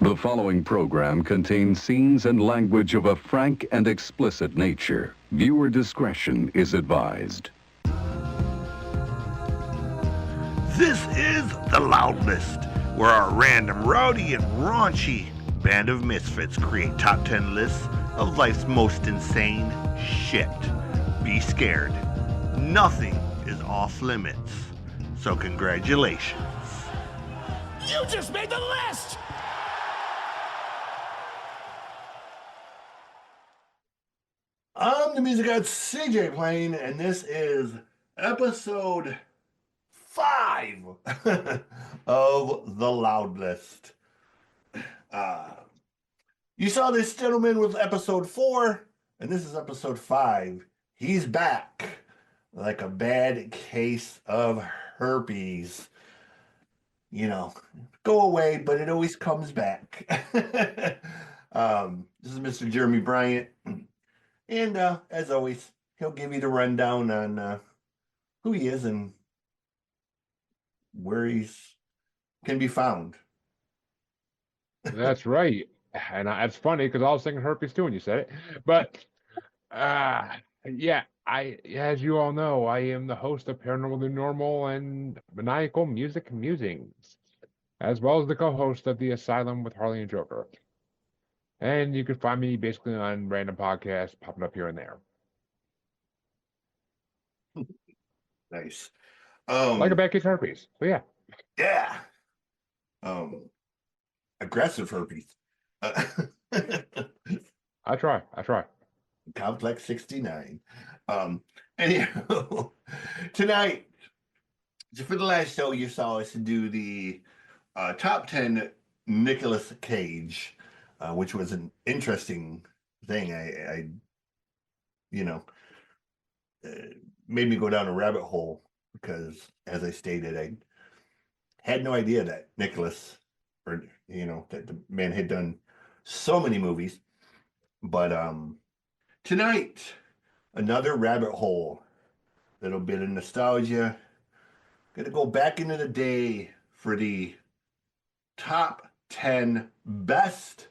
The following program contains scenes and language of a frank and explicit nature. Viewer discretion is advised. This is The Loud List, where our random, rowdy, and raunchy band of misfits create top 10 lists of life's most insane shit. Be scared. Nothing is off limits. So congratulations. You just made the list! I'm the music guy CJ playing, and this is episode 5 of The Loud List. You saw this gentleman with episode 4, and this is episode 5. He's back like a bad case of herpes. You know, go away, but it always comes back. This is Mr. Jeremy Bryant. And as always, he'll give you the rundown on who he is and where he's can be found. That's right. And that's funny because I was thinking herpes too when you said it. But yeah, as you all know, I am the host of Paranormal Normal and Maniacal Music Musings, as well as the co-host of The Asylum with Harley and Joker. And you can find me basically on random podcasts popping up here and there. Nice. Like a bad case of herpes. So yeah. Yeah. Aggressive herpes. I try. Complex 69. Anyhow, tonight, for the last show, you saw us do the top 10 Nicolas Cage. Which was an interesting thing. I made me go down a rabbit hole because, as I stated, I had no idea that Nicholas, or that the man had done so many movies. But tonight, another rabbit hole, little bit of nostalgia. Gonna go back into the day for the top 10 best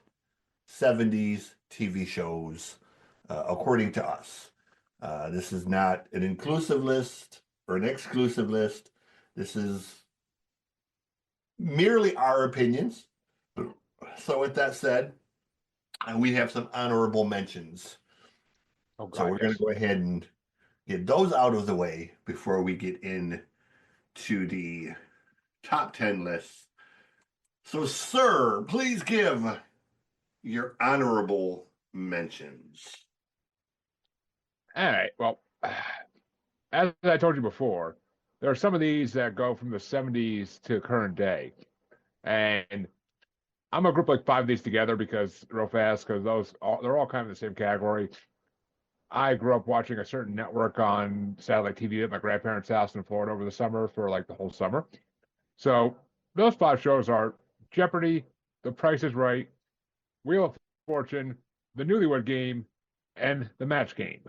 70s TV shows, according to us. This is not an inclusive list or an exclusive list. This is merely our opinions. So with that said, we have some honorable mentions. Oh, God, so we're going to go ahead and get those out of the way before we get into the top 10 lists. So, sir, please give your honorable mentions. All right. Well, as I told you before, there are some of these that go from the 70s to current day. And I'm going to group like 5 of these together because they're all kind of the same category. I grew up watching a certain network on satellite TV at my grandparents' house in Florida over the summer for like the whole summer. So those 5 shows are Jeopardy, The Price is Right, Wheel of Fortune, The Newlywed Game, and The Match Game.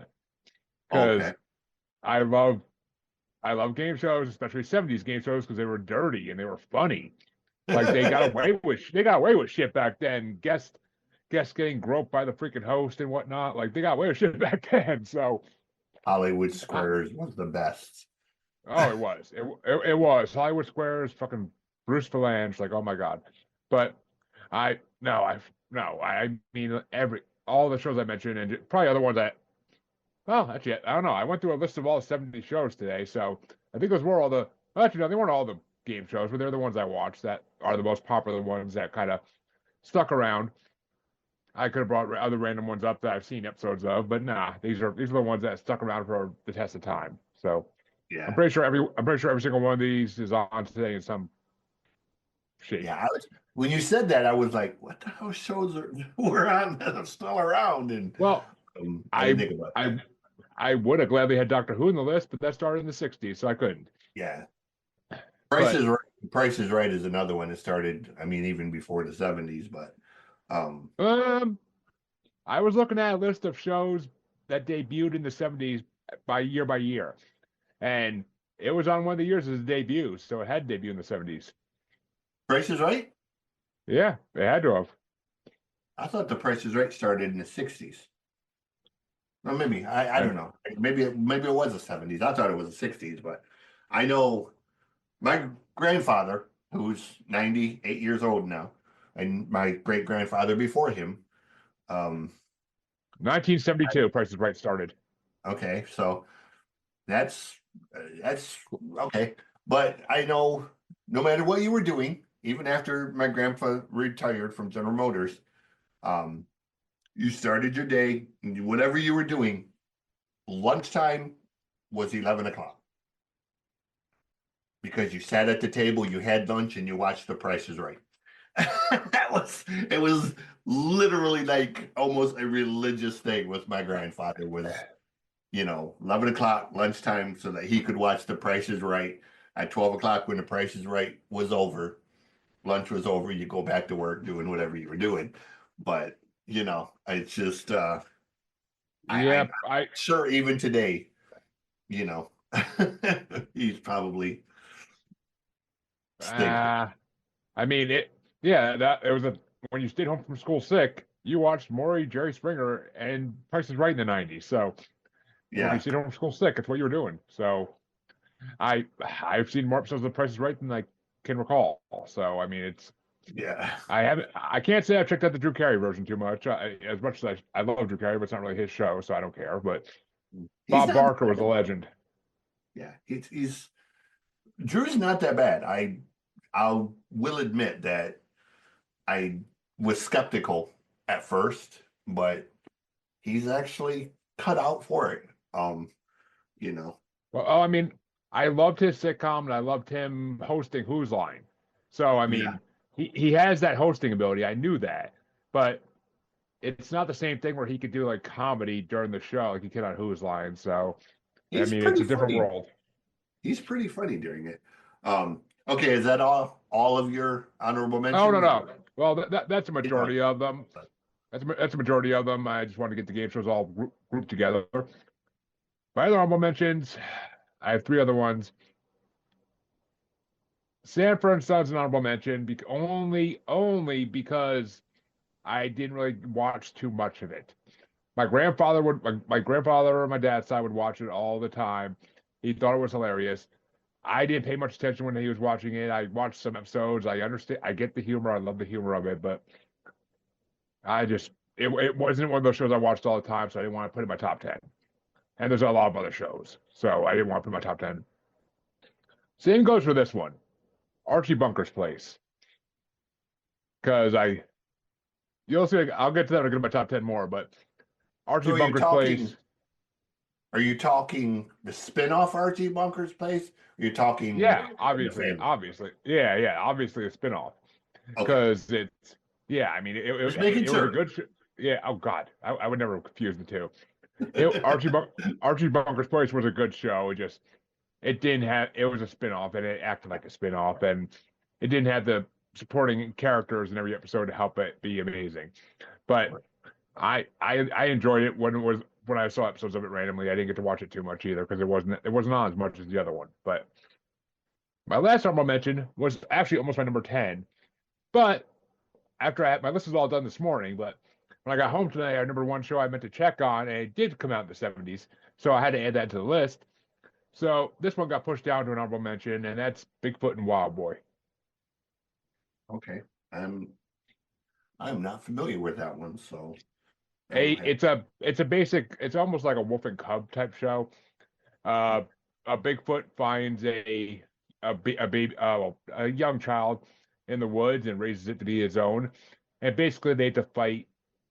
Because I love game shows, especially 70s game shows, because they were dirty and they were funny. Like they got away with shit back then. Guests getting groped by the freaking host and whatnot. Like they got away with shit back then. So Hollywood Squares was the best. Oh, it was. It was. Hollywood Squares, fucking Bruce Valanche, like, oh my God. But I mean all the shows I mentioned and probably other ones actually, I don't know. I went through a list of all the 70 shows today, so I think those were all actually, no, they weren't all the game shows, but they're the ones I watched that are the most popular ones that kind of stuck around. I could have brought other random ones up that I've seen episodes of, but nah, these are the ones that stuck around for the test of time. So yeah, I'm pretty sure every single one of these is on today in some shape. Yeah, when you said that, I was like, what the hell shows were on that are still around? And well, I didn't think about that. I would have gladly had Doctor Who in the list, but that started in the 60s, so I couldn't. Yeah. Price is Right is another one that started, I mean, even before the 70s, but I was looking at a list of shows that debuted in the 70s by year, and it was on one of the years as a debut, so it had to debut in the 70s. Price is Right? Yeah, they had to have. I thought The Price is Right started in the 60s. Or maybe I I, don't know. Maybe it was the 70s. I thought it was the 60s, but I know my grandfather, who's 98 years old now, and my great grandfather before him. 1972, Price is Right started. Okay, so that's okay. But I know no matter what you were doing, even after my grandpa retired from General Motors, um, you started your day, whatever you were doing, lunchtime was 11 o'clock because you sat at the table, you had lunch, and you watched The Price is Right. It was literally like almost a religious thing with my grandfather was 11 o'clock lunchtime so that he could watch The Price is Right. At 12 o'clock when The Price is Right was over, lunch was over, you go back to work doing whatever you were doing. But, it's just, I'm Yeah, I sure even today, you know, he's probably still. uh I mean it yeah, that it was a when you stayed home from school sick, you watched Maury, Jerry Springer, and Price is Right in the 90s. So when you Yeah, stayed home from school sick, it's what you were doing. So I've seen more episodes of Price is Right than I can recall. So I mean it's yeah. I can't say I've checked out the Drew Carey version too much. As much as I love Drew Carey, but it's not really his show, so I don't care. But He's Bob not Barker was a bad. legend. Yeah, he's Drew's not that bad. I will admit that I was skeptical at first, but he's actually cut out for it. You know, Well, oh, I mean, I loved his sitcom and I loved him hosting Who's Line. So, I yeah, mean, he has that hosting ability. I knew that, but it's not the same thing where he could do like comedy during the show like he could on Who's Line. So, I he's mean, it's pretty a different funny. world. He's pretty funny during it. Okay, is that all of your honorable Oh no, mentions? no. Well, that's a You know, majority of them. That's a majority of them. I just wanted to get the game shows all grouped together. My other honorable mentions, I have three other ones. Sanford and Sons an honorable mention, only because I didn't really watch too much of it. My grandfather on my dad's side would watch it all the time. He thought it was hilarious. I didn't pay much attention when he was watching it. I watched some episodes. I understand. I get the humor. I love the humor of it, but it wasn't one of those shows I watched all the time, so I didn't want to put it in my top 10. And there's a lot of other shows, so I didn't want to put it in my top 10. Same goes for this one, Archie Bunker's Place, because you'll see. I'll get to that. I'll get to my top 10 more, but Archie so Bunker's Place. are you talking the spin-off Archie Bunker's Place? Are you talking Yeah, the family? obviously, yeah, obviously a spinoff Okay, because it's yeah. I mean, just making it was a sure. good. Yeah. Oh God, I would never confuse the two. Archie Bunker's Place was a good show. It didn't have it was a spinoff and it acted like a spinoff and it didn't have the supporting characters in every episode to help it be amazing. But I enjoyed it when I saw episodes of it randomly. I didn't get to watch it too much either because it wasn't on as much as the other one. But my last honorable mention was actually almost my number 10. But after my list was all done this morning, but when I got home today, our number one show I meant to check on, and it did come out in the 70s. So I had to add that to the list. So this one got pushed down to an honorable mention, and that's Bigfoot and Wild Boy. Okay, I'm not familiar with that one, so I A will have. it's a basic it's almost like a wolf and cub type show. Uh, a Bigfoot finds a baby a young child in the woods and raises it to be his own, and basically they have to fight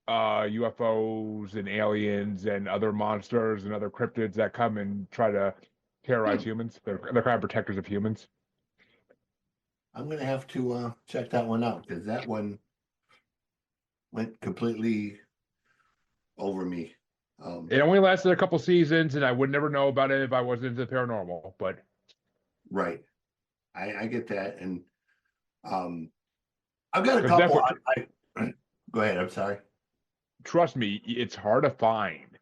UFOs and aliens and other monsters and other cryptids that come and try to terrorize Hmm, humans. They're kind of protectors of humans. I'm gonna have to check that one out because that one went completely over me. It only lasted a couple seasons, and I would never know about it if I wasn't into the paranormal. But Right, I get that, and um, I've got a because that's couple. what Go ahead. I'm sorry. trust me, it's hard to find.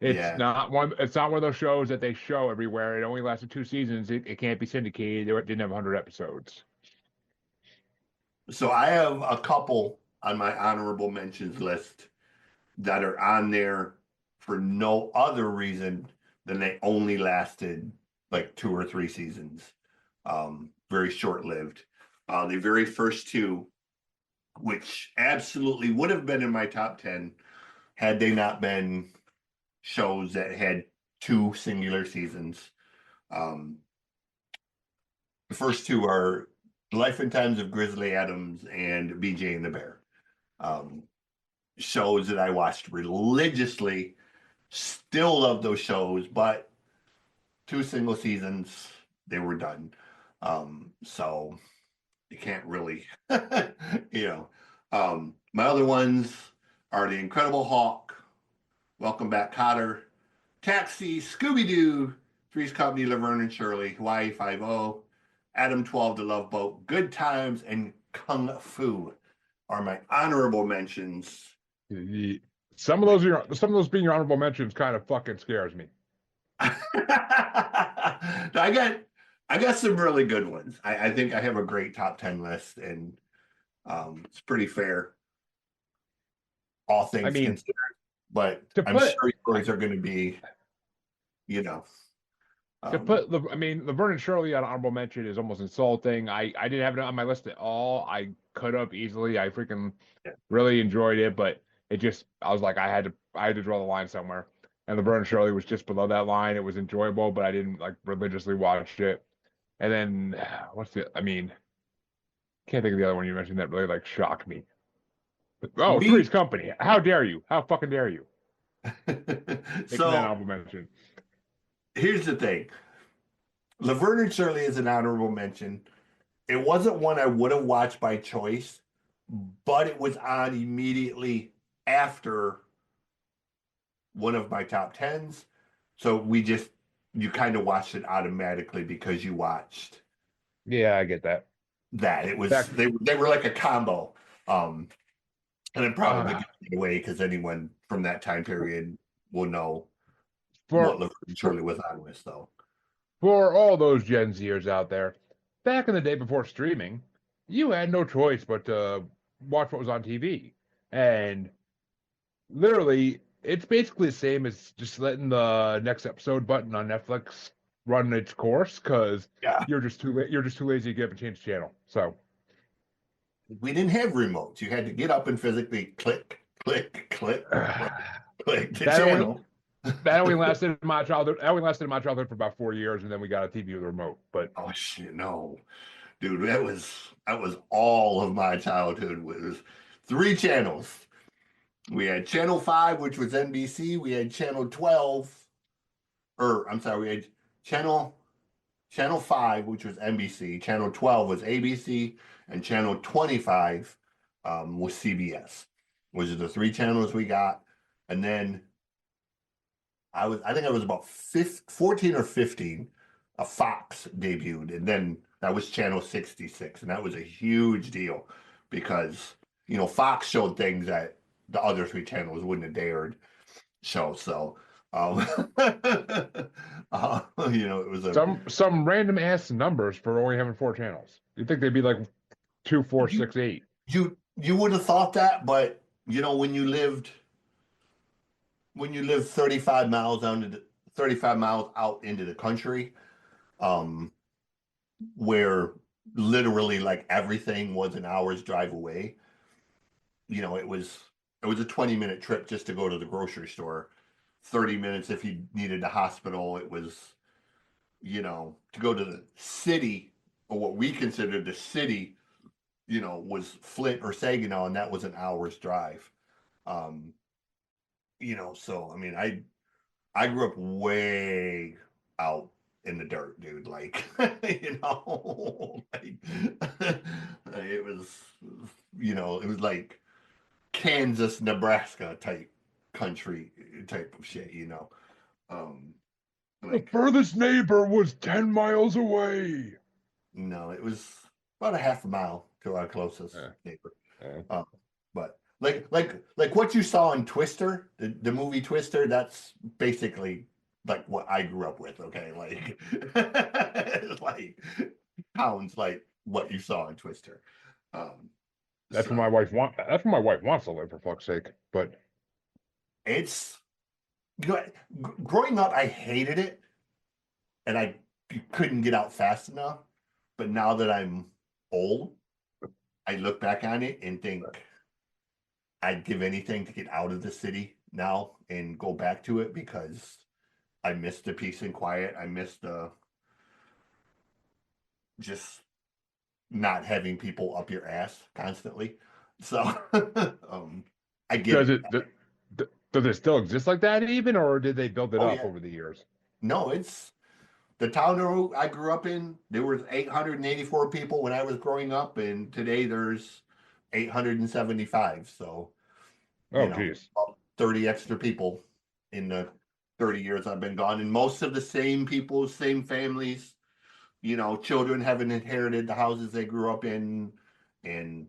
Yeah, It's not one of those shows that they show everywhere. It only lasted two seasons. It can't be syndicated. It didn't have 100 episodes. So I have a couple on my honorable mentions list that are on there for no other reason than they only lasted like 2 or 3 seasons. Very short lived. The very first two, which absolutely would have been in my top 10 had they not been shows that had two singular seasons. Um, the first two are Life and Times of Grizzly Adams and BJ and the Bear. Um, Shows that I watched religiously. Still love those shows, but two single seasons, they were done. So you can't really, you know. My other ones are The Incredible Hulk, Welcome Back, Kotter, Taxi, Scooby Doo, Three's Company, Laverne and Shirley, Hawaii Five-O, Adam 12, The Love Boat, Good Times, and Kung Fu are my honorable mentions. Some of those being your honorable mentions kind of fucking scares me. I got some really good ones. I think I have a great top 10 list, and it's pretty fair, all things considered. But I'm sure yours are going to be, you know. Laverne and Shirley on honorable mention is almost insulting. I didn't have it on my list at all. I could have easily. I freaking really enjoyed it, but I was like, I had to draw the line somewhere. And Laverne and Shirley was just below that line. It was enjoyable, but I didn't like religiously watch it. And then can't think of the other one you mentioned that really like shocked me. Oh, Three's Company. How dare you? How fucking dare you? So that honorable mention. Here's the thing. Laverne and Shirley is an honorable mention. It wasn't one I would have watched by choice, but it was on immediately after one of my top 10s. So you kind of watched it automatically because you watched. Yeah, I get that. It was they were like a combo. And I'm probably giving it away because anyone from that time period will know what Laverne and Shirley was on with, though. For all those Gen Zers out there, back in the day before streaming, you had no choice but to watch what was on TV. And literally, it's basically the same as just letting the next episode button on Netflix run its course because you're just too lazy to get up and change channel. So we didn't have remotes. You had to get up and physically click, click, click, click the channel. That only lasted in my childhood. That only lasted in my childhood for about 4 years, and then we got a TV with a remote. But oh shit, no, dude, that was all of my childhood. Was 3 channels. We had Channel 5, which was NBC. We had Channel 12, we had Channel 5, which was NBC. Channel 12 was ABC, and Channel 25 was CBS. Which are the 3 channels we got, and then I think I was about 14 or 15. A Fox debuted, and then that was Channel 66, and that was a huge deal because Fox showed things that the other 3 channels wouldn't have dared show. So, it was some random ass numbers for only having 4 channels. You'd think they'd be like 2, 4, 6, 8. You would have thought that, but when you lived 35 miles out into the country, where literally like everything was an hour's drive away. It was a 20-minute trip just to go to the grocery store, 30 minutes if you needed the hospital. It was, to go to the city, or what we considered the city, was Flint or Saginaw, and that was an hour's drive. So I mean, I grew up way out in the dirt, dude. Like, it was like Kansas, Nebraska type country type of shit, the furthest neighbor was 10 miles away. No, it was about a half a mile to our closest neighbor. But like what you saw in Twister, the movie Twister, that's basically like what I grew up with. Okay, like like pounds like what you saw in Twister. That's what So my wife want. That's what my wife wants to live, for fuck's sake. But it's, growing up, I hated it, and I couldn't get out fast enough. But now that I'm old, I look back on it and think I'd give anything to get out of the city now and go back to it, because I miss the peace and quiet. I miss the just not having people up your ass constantly. So I get does it. it does it still exist like that even, or did they build it Oh up yeah. over the years? No, it's the town I grew up in. There was 884 people when I was growing up, and today there's 875. So, Oh, geez. about 30 extra people in the 30 years I've been gone, and most of the same people, same families. Children haven't inherited the houses they grew up in, and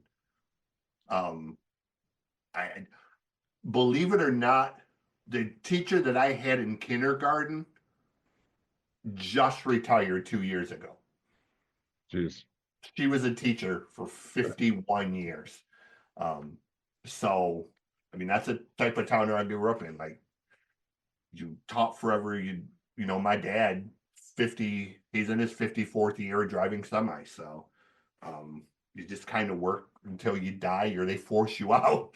um, I believe it or not, the teacher that I had in kindergarten just retired 2 years ago. Jeez. She was a teacher for 51 years. Um, so, I mean, that's a type of town I grew up in. Like, you taught forever. My dad, he's in his 54th year driving semi. So, you just kind of work until you die, or they force you out.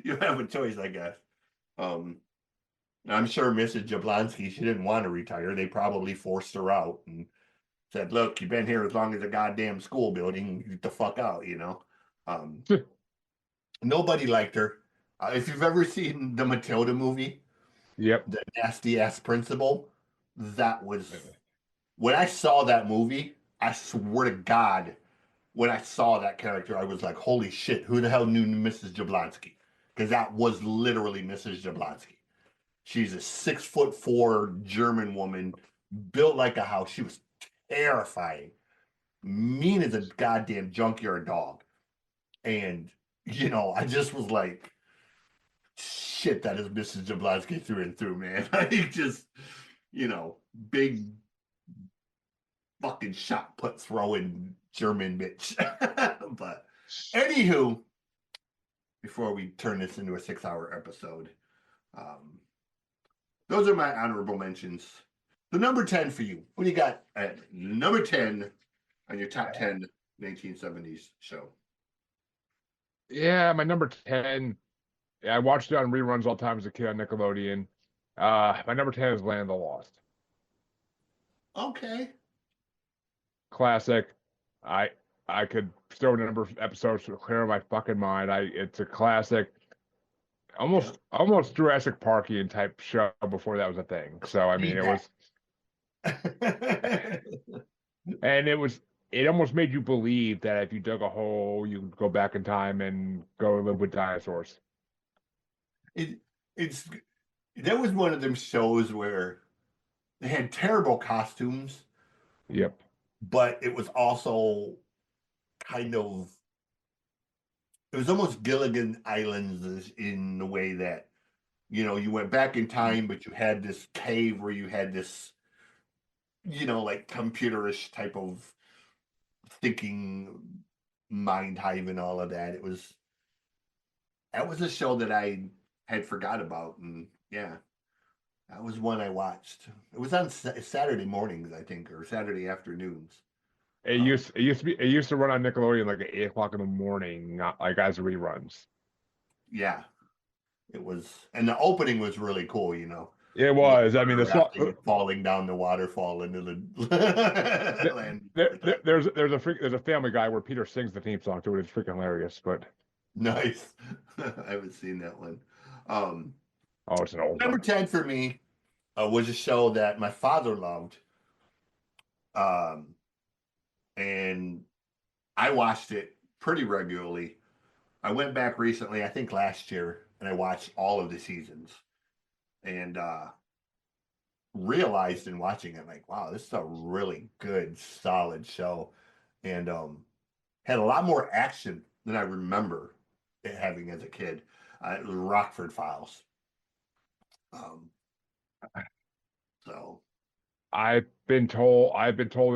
You have a choice, I guess. I'm sure Mrs. Jablonski, she didn't want to retire. They probably forced her out and said, "Look, you've been here as long as a goddamn school building. Get the fuck out." Um, Nobody liked her. If you've ever seen the Matilda movie, Yep. the nasty ass principal, that was when I saw that movie. I swear to God, when I saw that character, I was like, "Holy shit! Who the hell knew Mrs. Jablonski?" Because that was literally Mrs. Jablonski. She's a 6'4" German woman, built like a house. She was terrifying, mean as a goddamn junkyard dog. And, I just was like, shit, that is Mrs. Jablonski through and through, man. Like, just, big fucking shot put throwing German bitch. But, anywho, before we turn this into a 6-hour episode, those are my honorable mentions. The number 10 for you. What do you got at number 10 on your top 10 1970s show? Yeah, my number 10. I watched it on reruns all the time as a kid on Nickelodeon. My number 10 is Land of the Lost. Okay. Classic. I I could throw a number of episodes to clear my fucking mind. It's a classic. Almost Jurassic Parkian type show before that was a thing. So I mean, it was, and it almost made you believe that if you dug a hole, you could go back in time and go live with dinosaurs. it it's That was one of them shows where they had terrible costumes, Yep. but it was also kind of it was almost Gilligan Islands in the way that you went back in time, but you had this cave where you had this like computerish type of thinking mind hive and all of that. That was a show that I had forgot about, and yeah, that was one I watched. It was on Saturday mornings, I think, or Saturday afternoons. It used to run on Nickelodeon like at 8 o'clock in the morning, not like as reruns. Yeah, it was, and the opening was really cool. It The was. I mean, the song. rafting, falling down the waterfall into the land. There's a Family Guy where Peter sings the theme song to it. It's freaking hilarious. But Nice. I haven't seen that one. Um, oh, it's an old Number one. 10 for me was a show that my father loved. Um, and I watched it pretty regularly. I went back recently, I think last year, and I watched all of the seasons, and realized in watching it, like, wow, this is a really good, solid show, and had a lot more action than I remember it having as a kid. It was Rockford Files. Um, so I've been told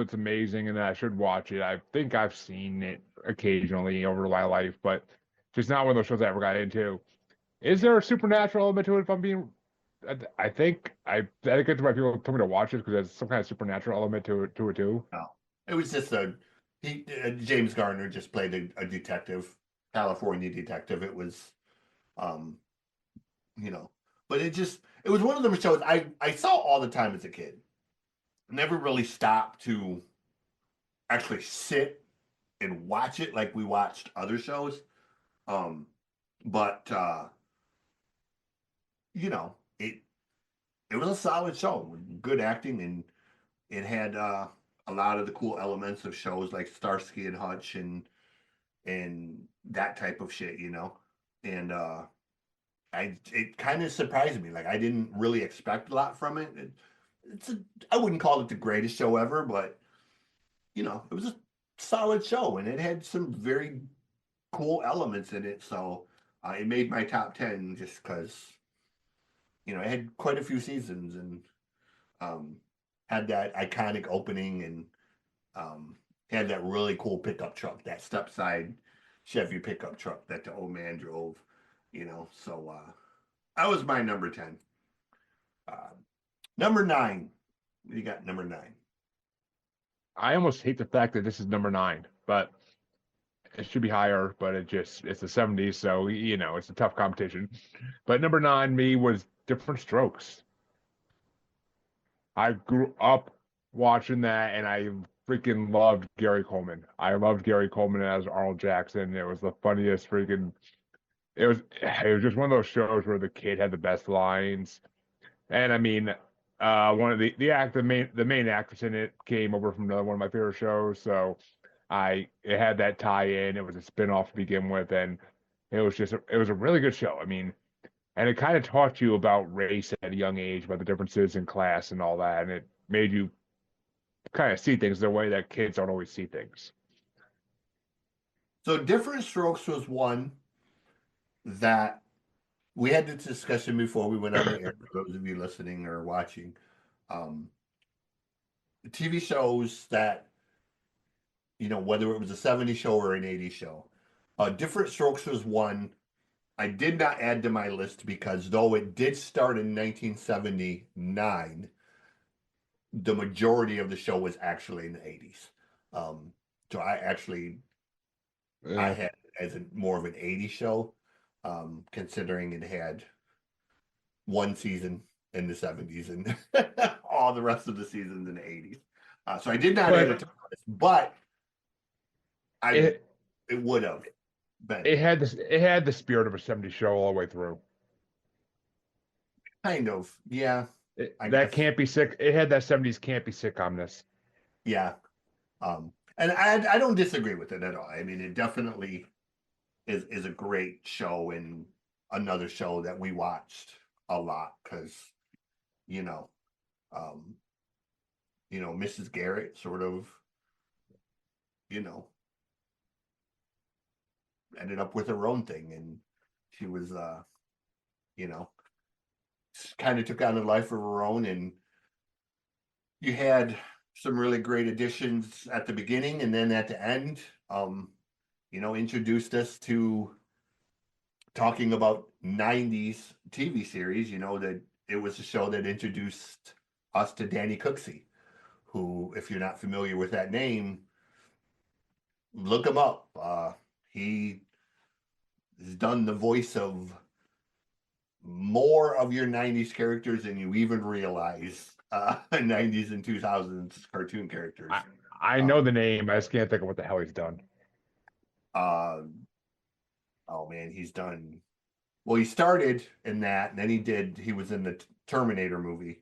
it's amazing and that I should watch it. I think I've seen it occasionally over my life, but just not one of those shows I ever got into. Is there a supernatural element to it? If I'm being, I think it's why people told me to watch it because there's some kind of supernatural element to it too. No, it was just James Garner just played a detective, California detective. It was, um, you know, but it was one of those shows I saw all the time as a kid. Never really stopped to actually sit and watch it like we watched other shows. Um, but you know, it was a solid show with good acting, and it had a lot of the cool elements of shows like Starsky and Hutch and that type of shit, you know. And it kind of surprised me. Like I didn't really expect a lot from it. I wouldn't call it the greatest show ever, but you know, it was a solid show, and it had some very cool elements in it. So it made my top 10 just because you know it had quite a few seasons and um, had that iconic opening and had that really cool pickup truck, that step side Chevy pickup truck that the old man drove. You know, so that was my number 10. Uh, number 9. You got number 9. I almost hate the fact that this is number 9, but it should be higher. But it's the '70s, so it's a tough competition. But number 9 me was Different Strokes. I grew up watching that, and I freaking loved Gary Coleman. I loved Gary Coleman as Arnold Jackson. It was the funniest freaking. It was just one of those shows where the kid had the best lines, and I mean, one of the main actress in it came over from another one of my favorite shows, so it had that tie-in. It was a spin-off to begin with, and it was a really good show. I mean, and it kind of taught you about race at a young age, about the differences in class and all that, and it made you kind of see things the way that kids don't always see things. So Different Strokes was one that we had this discussion before we went on the air. For those of you listening or watching, um, TV shows that whether it was a '70s show or an '80s show, Different Strokes was one I did not add to my list because though it did start in 1979, the majority of the show was actually in the '80s. So I Yeah. had it as more of an '80s show, considering it had one season in the '70s and all the rest of the seasons in the '80s. So I did not add it But to my list, but I it it would have been it had the spirit of a '70s show all the way through. kind of, yeah, I That guess, can't be sick. It had that '70s can't be sitcomness. yeah. And I don't disagree with it at all. I mean, it definitely is a great show and another show that we watched a lot because you know, um, Mrs. Garrett sort of, you know, ended up with her own thing, and she was, you know, kind of took on a life of her own, and you had some really great additions at the beginning, and then at the end, introduced us to talking about '90s TV series. That it was a show that introduced us to Danny Cooksey, who, if you're not familiar with that name, look him up. He has done the voice of more of your '90s characters than you even realize. '90s and 2000s cartoon characters. I I Um, know the name. I just can't think of what the hell he's done. uh, oh man, he's done. Well, he started in that, and then he was in the Terminator movie,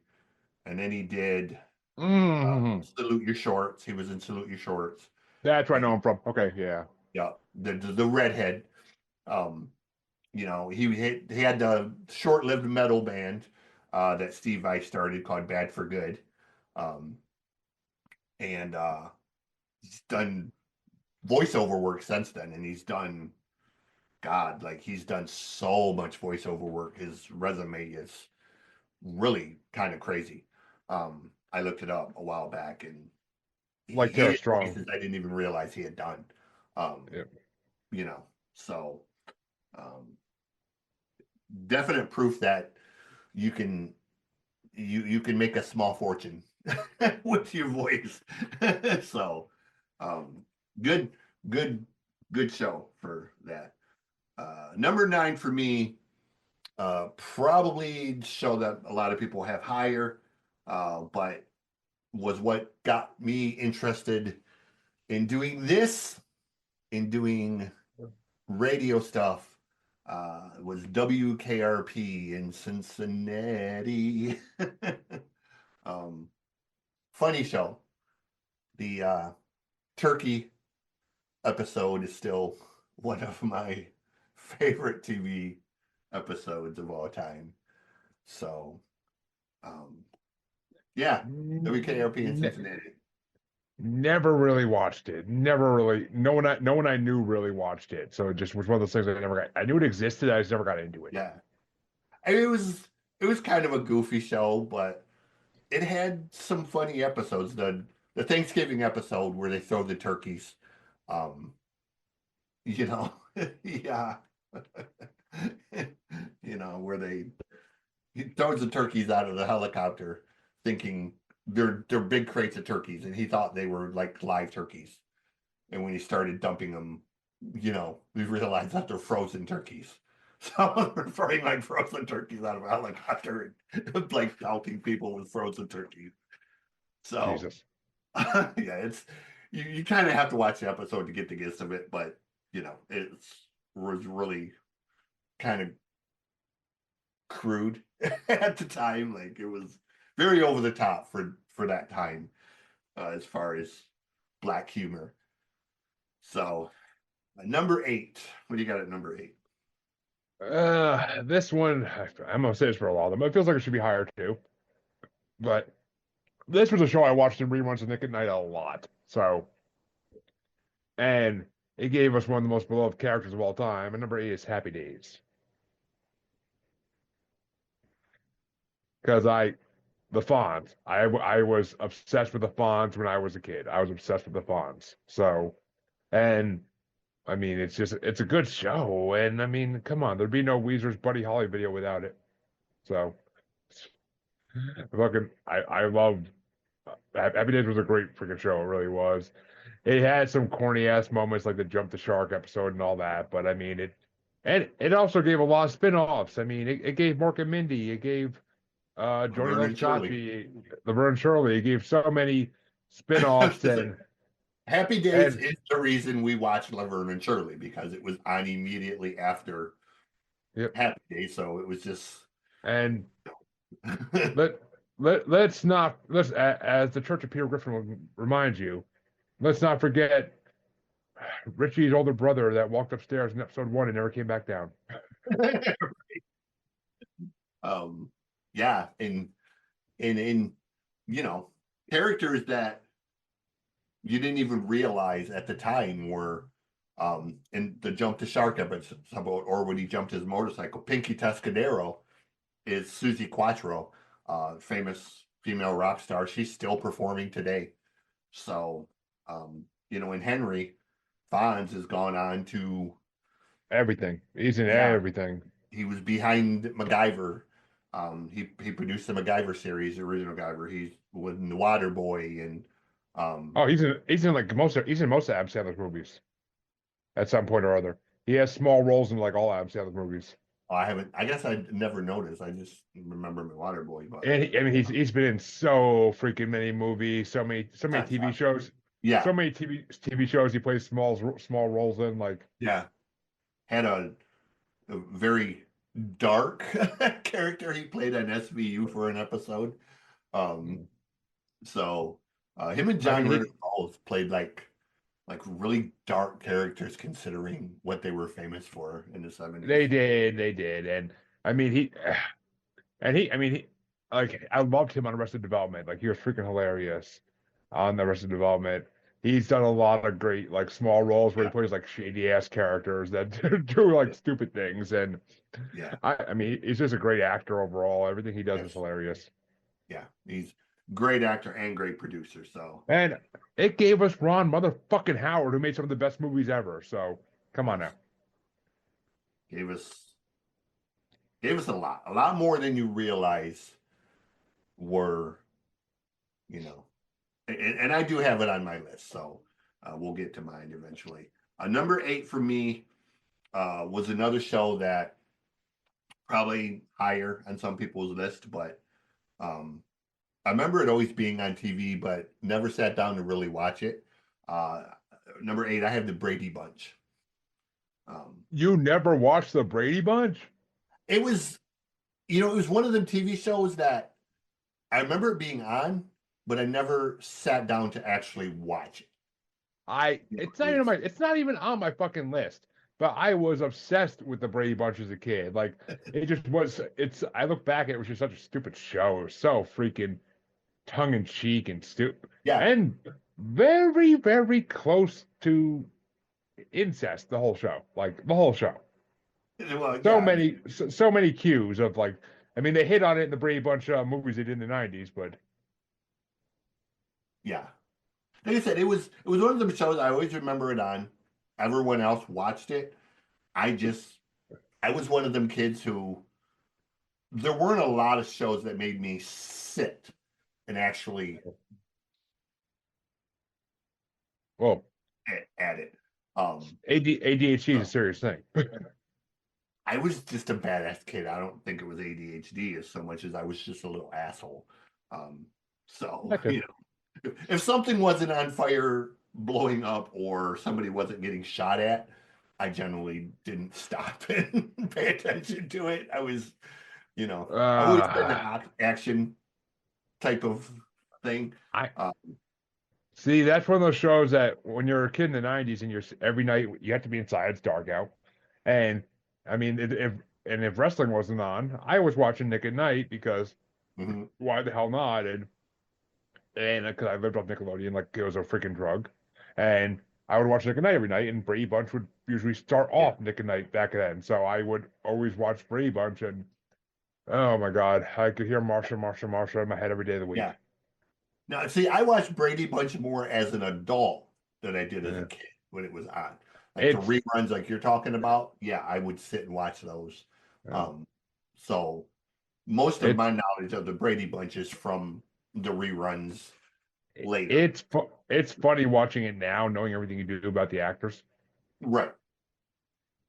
and then he did Hmm. Salute Your Shorts. He was in Salute Your Shorts. That's where I And know him from. Okay, yeah. yeah, the redhead. Um, he had the short-lived metal band that Steve Vai started called Bad for Good. Um, and he's done voiceover work since then, and he's done God, like he's done so much voiceover work. His resume is really kind of crazy. I looked it up a while back, and Like he Tara did Strong. voices I didn't even realize he had done. Yep. So um, definite proof that you can you can make a small fortune with your voice. So um, good good good show for that. Number 9 for me, probably show that a lot of people have higher, but was what got me interested in doing this, in doing radio stuff. Was WKRP in Cincinnati. Funny show. The turkey episode is still one of my favorite TV episodes of all time. So, yeah, WKRP in Cincinnati. Never really watched it. Never really. No one I knew really watched it. So it just was one of those things I never got. I knew it existed. I just never got into it. Yeah, I mean, it was kind of a goofy show, but it had some funny episodes. The Thanksgiving episode where they throw the turkeys, um, you know, yeah, where he throws the turkeys out of the helicopter, thinking they're big crates of turkeys, and he thought they were like live turkeys. And when he started dumping them, we realized that they're frozen turkeys. So we're throwing like frozen turkeys out of a helicopter and like pelting people with frozen turkeys. So Jesus. yeah, it's you kind of have to watch the episode to get the gist of it, but it was really kind of crude at the time. Like it was very over the top for that time, as far as black humor. So number 8. What do you got at number 8? This one, I'm gonna say this for a lot of them. It feels like it should be higher too. But this was a show I watched in reruns of Nick at Night a lot. So, and it gave us one of the most beloved characters of all time. And number 8 is Happy Days. Because the Fonz. I was obsessed with the Fonz when I was a kid. I was obsessed with the Fonz. So, and I mean, it's a good show. And I mean, come on, there'd be no Weezer's Buddy Holly video without it. So, I love Happy Days was a great freaking show. It really was. It had some corny ass moments like the Jump the Shark episode and all that, but I mean it also gave a lot of spin-offs. I mean, it gave Mork and Mindy, it gave Johnny Laverne Loves and Shirley. Chachi, Laverne and Shirley, it gave so many spin-offs Happy Days and is the reason we watched Laverne and Shirley, because it was on immediately after yep. Happy Days, so it was just And let's not as the Church of Peter Griffin will remind you, let's not forget Richie's older brother that walked upstairs in episode 1 and never came back down. Yeah, and in characters that you didn't even realize at the time were in the Jump the Shark episode, or when he jumped his motorcycle. Pinky Tuscadero is Susie Quattro, famous female rock star. She's still performing today. So and Henry Fonz has gone on to Everything. He's in yeah, everything. he was behind MacGyver. He produced the MacGyver series, the original MacGyver. He's with the Water Boy and Oh, he's in like most of Adam Sandler's movies at some point or other. He has small roles in like all Adam Sandler's movies. I guess I never noticed. I just remember him in Water Boy, but And I mean he's been in so freaking many movies, so many TV shows. Yeah. So many TV shows he plays small roles in, like yeah. Had a very dark character he played on SVU for an episode. So him and John Ritter both played like really dark characters, considering what they were famous for in the 70s. They did. And I mean he like I loved him on Arrested Development. Like he was freaking hilarious on the Arrested Development. He's done a lot of great like small roles where he plays like shady ass characters that do like stupid things. And yeah, I mean he's just a great actor overall. Everything he does is hilarious. Yeah, he's great actor and great producer. So And it gave us Ron motherfucking Howard, who made some of the best movies ever. So come on now. gave us a lot more than you realize were, and I do have it on my list. So we'll get to mine eventually. Number 8 for me was another show that probably higher on some people's list, but I remember it always being on TV, but never sat down to really watch it. Number 8, I have the Brady Bunch. You never watched the Brady Bunch? It was, it was one of them TV shows that I remember it being on, but I never sat down to actually watch it. It's not even on my fucking list. But I was obsessed with the Brady Bunch as a kid. Like it just was. I look back, it was just such a stupid show. It was so freaking tongue in cheek and stupid, Yeah. and very, very close to incest. The whole show, like the whole show. Well, So many cues of like. I mean, they hit on it in the Brady Bunch movies they did in the '90s, but yeah. Like I said, it was one of them shows I always remember it on. Everyone else watched it. I was one of them kids who there weren't a lot of shows that made me sit and actually well, at it. ADHD is a serious thing. I was just a badass kid. I don't think it was ADHD as so much as I was just a little asshole. So Okay. If something wasn't on fire, blowing up, or somebody wasn't getting shot at, I generally didn't stop and pay attention to it. I was, I always been an action type of thing. See, that's one of those shows that when you're a kid in the '90s and every night you have to be inside, it's dark out, and I mean, if wrestling wasn't on, I was watching Nick at Night because why the hell not? And because I lived off Nickelodeon like it was a freaking drug, and I would watch Nick at Night every night, and Brady Bunch would usually start off Nick at Night back then, so I would always watch Brady Bunch, and oh my God, I could hear Marsha in my head every day of the week. Yeah. Now, see, I watched Brady Bunch more as an adult than I did as a kid when it was on. Like the reruns, like you're talking about, yeah, I would sit and watch those. Yeah. So most of my knowledge of the Brady Bunch is from the reruns later. It's funny watching it now, knowing everything you do about the actors. Right.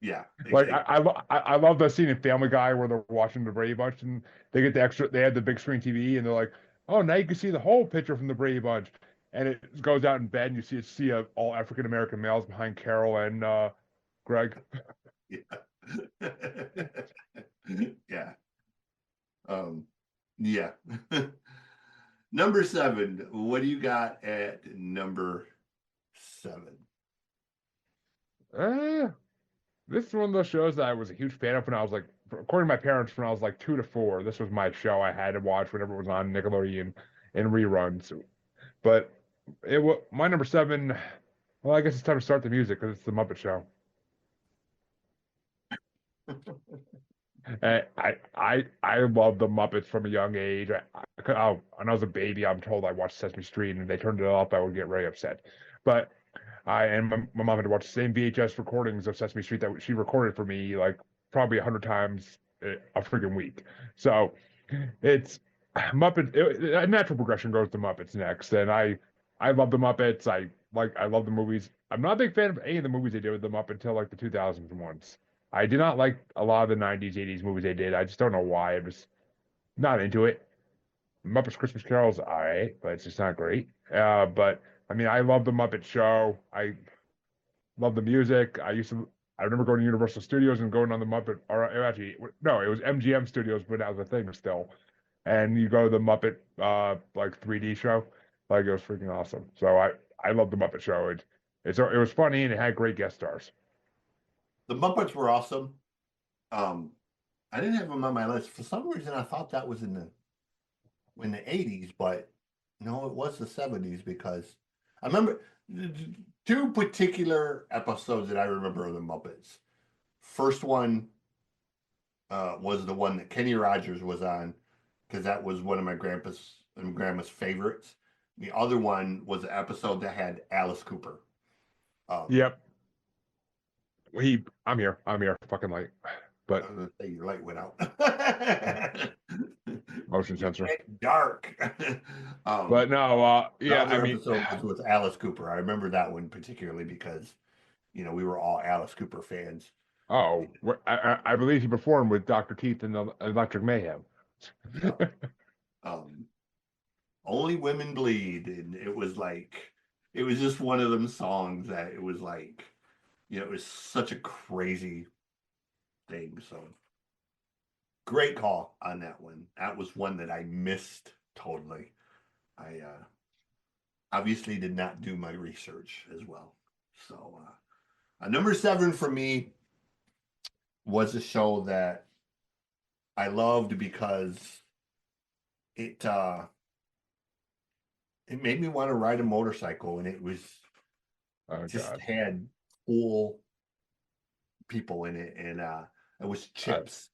Yeah. Like I love that scene in Family Guy where they're watching the Brady Bunch and they get they had the big screen TV and they're like, oh, now you can see the whole picture from the Brady Bunch, and it goes out in bed and you see all African American males behind Carol and Greg. Yeah. Yeah. Yeah. Number 7. What do you got at number 7? This is one of those shows that I was a huge fan of when I was like, according to my parents, when I was like 2 to 4. This was my show I had to watch whenever it was on Nickelodeon and reruns. But it was my number 7. Well, I guess it's time to start the music because it's the Muppet Show. I love the Muppets from a young age. When I was a baby, I'm told I watched Sesame Street, and if they turned it off, I would get very upset. But my mom had to watch the same VHS recordings of Sesame Street that she recorded for me, like probably 100 times a freaking week. So it's Muppet. A natural progression goes to Muppets next, and I love the Muppets. I love the movies. I'm not a big fan of any of the movies they did with them up until like the 2000s ones. I did not like a lot of the 90s, 80s movies they did. I just don't know why. I'm just not into it. Muppets Christmas Carol's all right, but it's just not great. But I mean, I love the Muppet Show. I love the music. I remember going to Universal Studios and going on the Muppet, or actually, no, it was MGM Studios, but that was a thing still. And you go to the Muppet, like 3D show. Like, it was freaking awesome. So I love the Muppet Show. It was funny and it had great guest stars. The Muppets were awesome. I didn't have them on my list. For some reason, I thought that was in the 80s, but no, it was the 70s because I remember 2 particular episodes that I remember of the Muppets. First one was the one that Kenny Rogers was on because that was one of my grandpa's and Grandma's favorites. The other one was an episode that had Alice Cooper. Yep. I'm here. Fucking light. But I was gonna say your light went out. motion sensor. Dark. But no, the yeah, other I mean, episode was with Alice Cooper. I remember that one particularly because, we were all Alice Cooper fans. oh, I believe he performed with Dr. Teeth in the Electric Mayhem. Only Women Bleed, and it was just one of them songs that it was like, it was such a crazy thing. So great call on that one. That was one that I missed totally. I obviously did not do my research as well. So number 7 for me was a show that I loved because it made me want to ride a motorcycle, and it was had cool people in it, and it was Chips.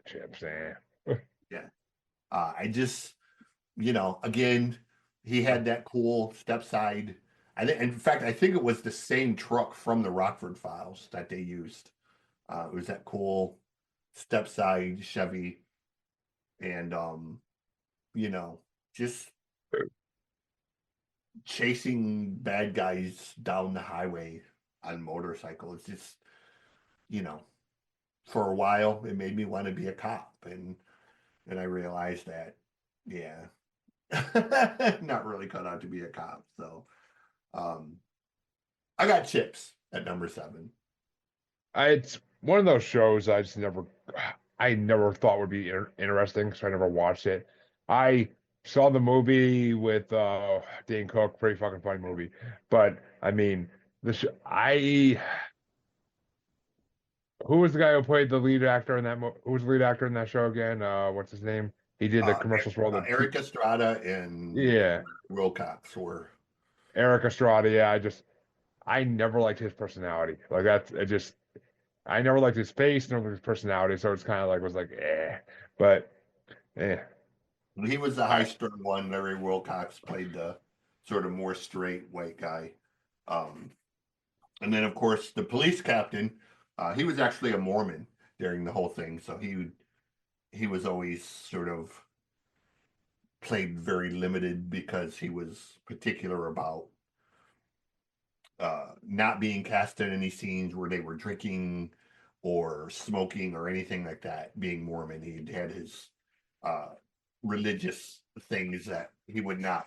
Chips, yeah. I just, again, he had that cool step side. In fact, I think it was the same truck from the Rockford Files that they used. It was that cool step side Chevy, and just chasing bad guys down the highway on motorcycles. Just, for a while, it made me want to be a cop, and I realized that, yeah, not really cut out to be a cop. So, I got Chips at number 7. It's one of those shows I never thought would be interesting, so I never watched it. I saw the movie with Dane Cook, pretty fucking funny movie. But I mean, who was the guy who played the lead actor in that? Who was the lead actor in that show again? What's his name? He did the commercials for all the Eric Estrada and Wilcox were Eric Estrada. Yeah, I never liked his personality. Like I never liked his face, never liked his personality. So it's kind of was like, eh. But he was the high-strung one. Larry Wilcox played the sort of more straight white guy. And then, of course, the police captain, he was actually a Mormon during the whole thing. So he was always sort of played very limited because he was particular about not being cast in any scenes where they were drinking or smoking or anything like that. Being Mormon, he had his religious things that he would not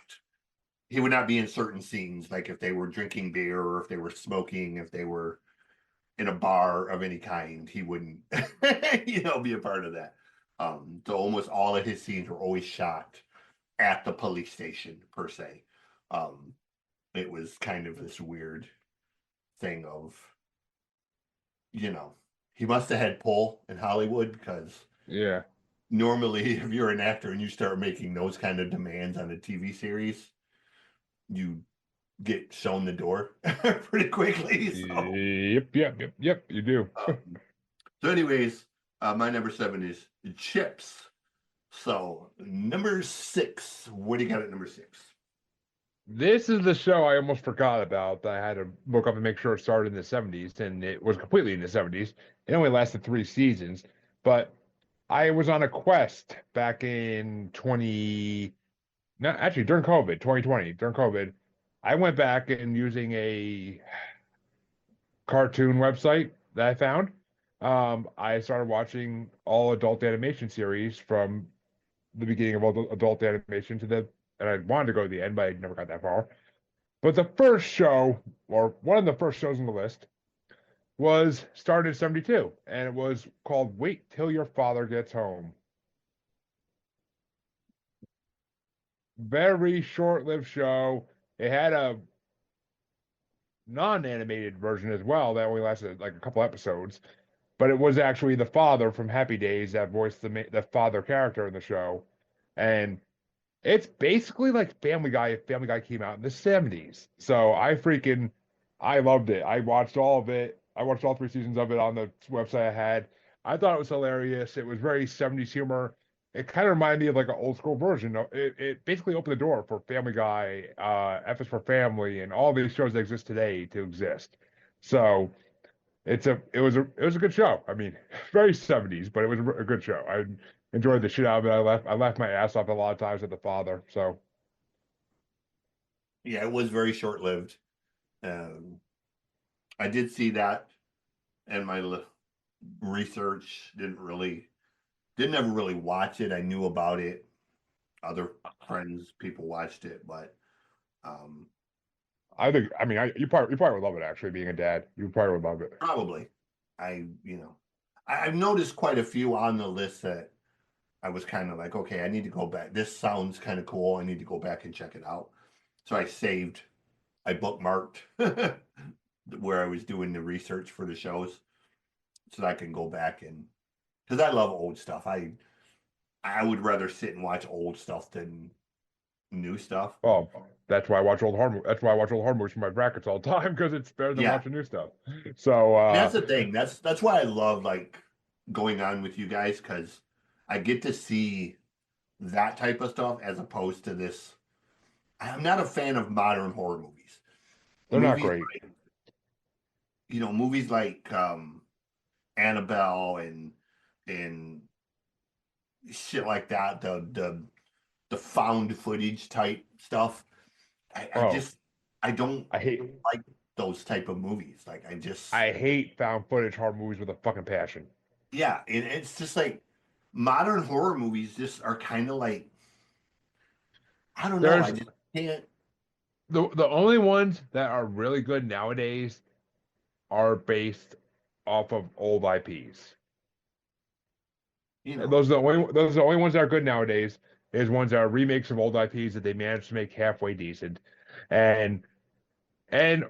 be in certain scenes, like if they were drinking beer or if they were smoking, if they were in a bar of any kind, he wouldn't be a part of that. So almost all of his scenes were always shot at the police station per se. It was kind of this weird thing of, he must have had pull in Hollywood, because normally if you're an actor and you start making those kind of demands on a TV series, you get shown the door pretty quickly. So. Yep, you do. So anyways, my number 7 is Chips. So number 6, what do you got at number 6? This is the show I almost forgot about that I had to look up and make sure it started in the 70s, and it was completely in the 70s. It only lasted 3 seasons, but I was on a quest back in during COVID, 2020, during COVID. I went back and using a cartoon website that I found, I started watching all adult animation series from the beginning of adult animation and I wanted to go to the end, but I never got that far. But the first show, or one of the first shows on the list, was started in 72, and it was called Wait Till Your Father Gets Home. Very short-lived show. It had a non-animated version as well that only lasted like a couple episodes, but it was actually the father from Happy Days that voiced the father character in the show, and it's basically like Family Guy if Family Guy came out in the 70s. So I loved it. I watched all of it. I watched all 3 seasons of it on the website I had. I thought it was hilarious. It was very 70s humor. it kind of reminded me of like an old school version. It basically opened the door for Family Guy, F is for Family, and all these shows that exist today to exist. So it was a good show. I mean, very 70s, but it was a good show. I enjoyed the shit out of it. I laughed my ass off a lot of times at the father. So Yeah, it was very short lived. I did see that, and my research didn't ever really watch it. I knew about it. Other friends, people watched it, but um, I think I mean you probably would love it actually being a dad. You probably would love it. probably I've noticed quite a few on the list that I was kind of like, okay, I need to go back. This sounds kind of cool. I need to go back and check it out. So I bookmarked where I was doing the research for the shows so that I can go back and because I love old stuff. I would rather sit and watch old stuff than new stuff. Oh, that's why I watch old horror. That's why I watch old horror movies for my brackets all the time because it's better than Yeah, watching new stuff. So and that's the thing. That's why I love like going on with you guys because I get to see that type of stuff as opposed to this. I'm not a fan of modern horror movies. they're not Movies great. like movies like Annabelle and shit like that. The found footage type stuff. Oh, I don't I hate like those type of movies. Like I hate found footage horror movies with a fucking passion. yeah, and it's just like modern horror movies just are kind of like I don't know. I There's just can't. the only ones that are really good nowadays are based off of old IPs. You And know, those are the only ones that are good nowadays is ones that are remakes of old IPs that they managed to make halfway decent. And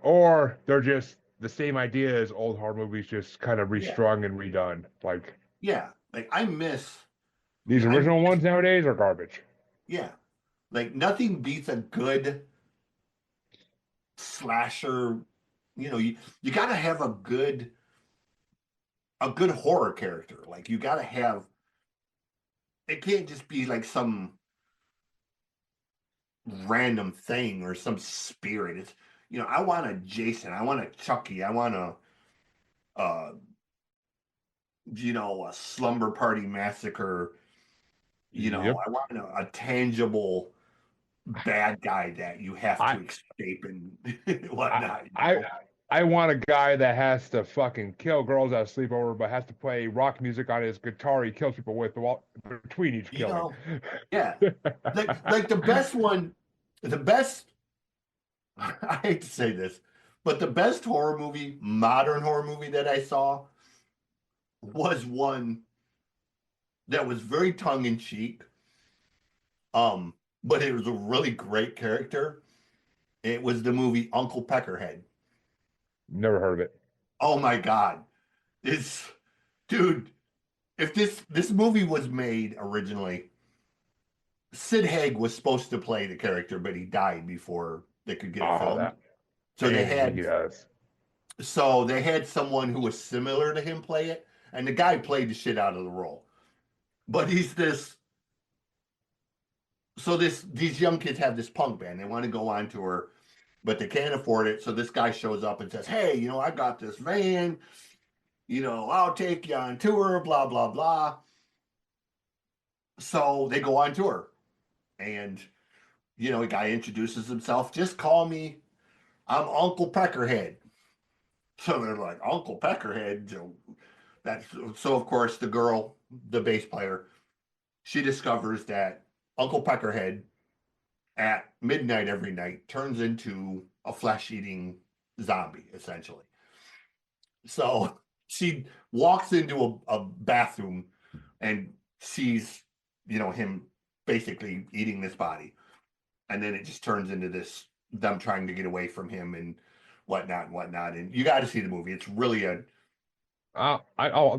or they're just the same idea as old horror movies just kind of yeah, restrung and redone. Like yeah. Like these I original miss, ones nowadays are garbage. yeah. Like nothing beats a good slasher. You got to have a good horror character. Like you got to have. It can't just be like some random thing or some spirit. It's I want a Jason. I want a Chucky. I want uh, a slumber party massacre. Yep. I want a tangible bad guy that you have I to escape and I whatnot. I I want a guy that has to fucking kill girls at a sleepover, but has to play rock music on his guitar he kills people with between each You killing. know, yeah. Like the best one, the best. I hate to say this, but the best modern horror movie that I saw was one that was very tongue in cheek. Um, but it was a really great character. It was the movie Uncle Peckerhead. Never heard of it. Oh my God. It's dude, if this movie was made originally, Sid Haig was supposed to play the character, but he died before they could get it Oh, filmed. that. So they He had does. someone who was similar to him play it, and the guy played the shit out of the role. But he's this so these young kids have this punk band. They want to go on tour, but they can't afford it. So this guy shows up and says, "Hey, I got this van. I'll take you on tour, blah, blah, blah." So they go on tour. And, the guy introduces himself. "Just call me. I'm Uncle Peckerhead." So they're like, "Uncle Peckerhead?" So of course the girl, the bass player, she discovers that Uncle Peckerhead at midnight every night turns into a flesh-eating zombie, essentially. So she walks into a bathroom and sees, him basically eating this body. And then it just turns into them trying to get away from him and whatnot and whatnot. And you got to see the movie. It's really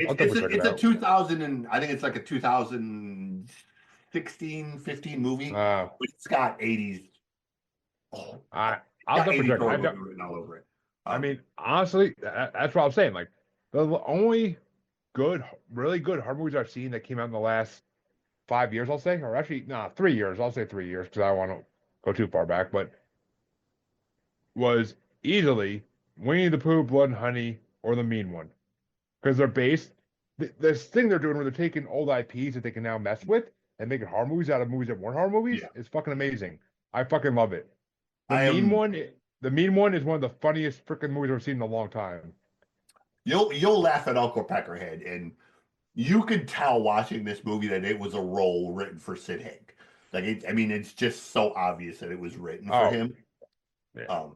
I'll double check it it's a out. 2000 and I think it's like a 2016, 15 movie, Uh, but it's got 80s. Oh, it's I'll got double 80s check it. horror movie written all over it. I mean, honestly, that's what I'm saying. Like the only good, really good horror movies I've seen that came out in the last 5 years, I'll say, or actually, no, 3 years. I'll say 3 years because I don't want to go too far back, but was easily Winnie the Pooh, Blood and Honey, or The Mean One. Because they're based, this thing they're doing where they're taking old IPs that they can now mess with and making horror movies out of movies that weren't horror movies Yeah. is fucking amazing. I fucking love it. The I Mean am. One, The Mean One is one of the funniest freaking movies I've seen in a long time. You'll laugh at Uncle Peckerhead, and you could tell watching this movie that it was a role written for Sid Haig. Like it's just so obvious that it was written for him. Yeah.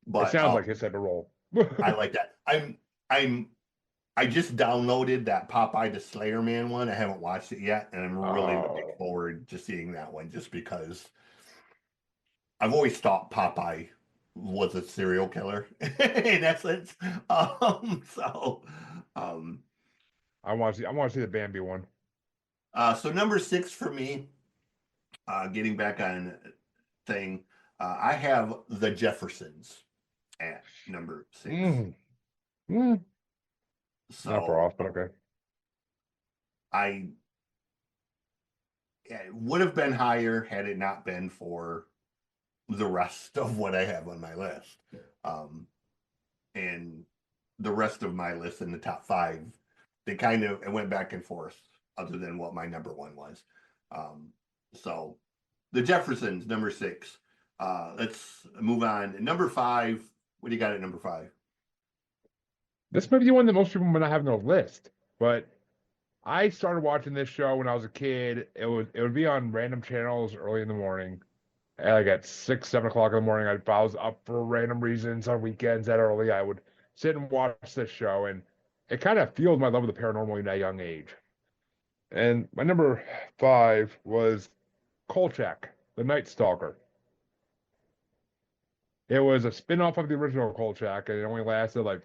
But it sounds like his type of role. I like that. I just downloaded that Popeye the Slayer Man one. I haven't watched it yet, and I'm really looking forward to seeing that one just because I've always thought Popeye was a serial killer in essence. So I want to see the Bambi one. So number 6 for me, getting back on thing, I have the Jeffersons at number 6. So Not far off, but okay. It would have been higher had it not been for the rest of what I have on my list. And the rest of my list in the top 5, it went back and forth other than what my number 1 was. So the Jeffersons, number 6. Let's move on. Number 5, what do you got at number 5? This might be the one that most people might not have on their list, but I started watching this show when I was a kid. It would be on random channels early in the morning, like at 6, 7 o'clock in the morning. If I was up for random reasons on weekends that early, I would sit and watch this show, and it kind of fueled my love of the paranormal at a young age. And my number 5 was Kolchak, the Night Stalker. It was a spin-off of the original Kolchak, and it only lasted like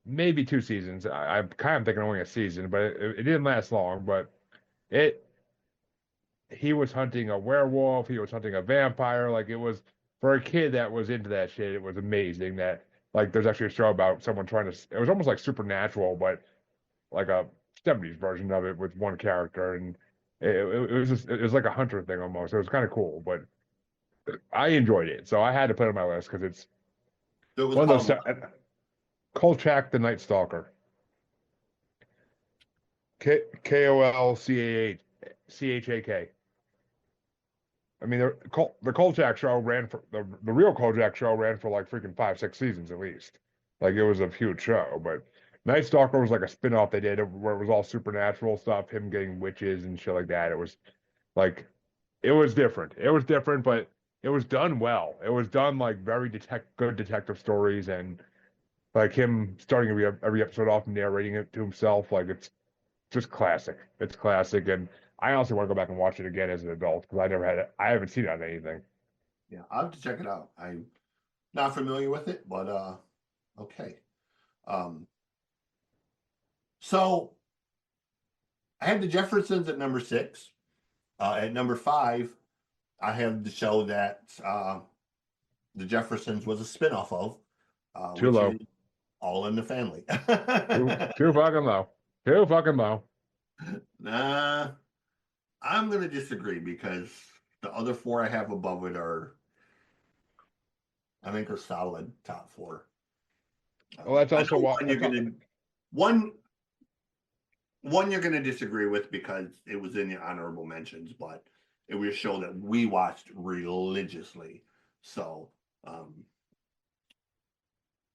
maybe 2 seasons. I'm kind of thinking only a season, but it didn't last long. But he was hunting a werewolf, he was hunting a vampire. Like, it was, for a kid that was into that shit, it was amazing that, like, there's actually a show about someone trying to, it was almost like Supernatural, but like a 70s version of it with one character, and it was like a hunter thing almost. It was kind of cool, but I enjoyed it, so I had to put it on my list because it's one of those. Kolchak the Night Stalker. Kolchak. I mean, the Kolchak show ran for the real Kolchak show ran for like freaking 5, 6 seasons at least. Like, it was a huge show, but Night Stalker was like a spin-off they did where it was all supernatural stuff, him getting witches and shit like that. It was like, it was different. It was different, but it was done well. It was done like very good detective stories, and like him starting every episode off and narrating it to himself. Like, it's just classic. It's classic, and I honestly want to go back and watch it again as an adult because I haven't seen it on anything. Yeah, I'll have to check it out. I'm not familiar with it, but okay. So I have the Jeffersons at number 6. At number 5, I have the show that the Jeffersons was a spinoff of. Too low. All in the Family. Too fucking low. Too fucking low. Nah, I'm going to disagree because the other 4 I have above it I think are solid top 4. Well, that's also one you're gonna disagree with because it was in the honorable mentions, but it was a show that we watched religiously. So,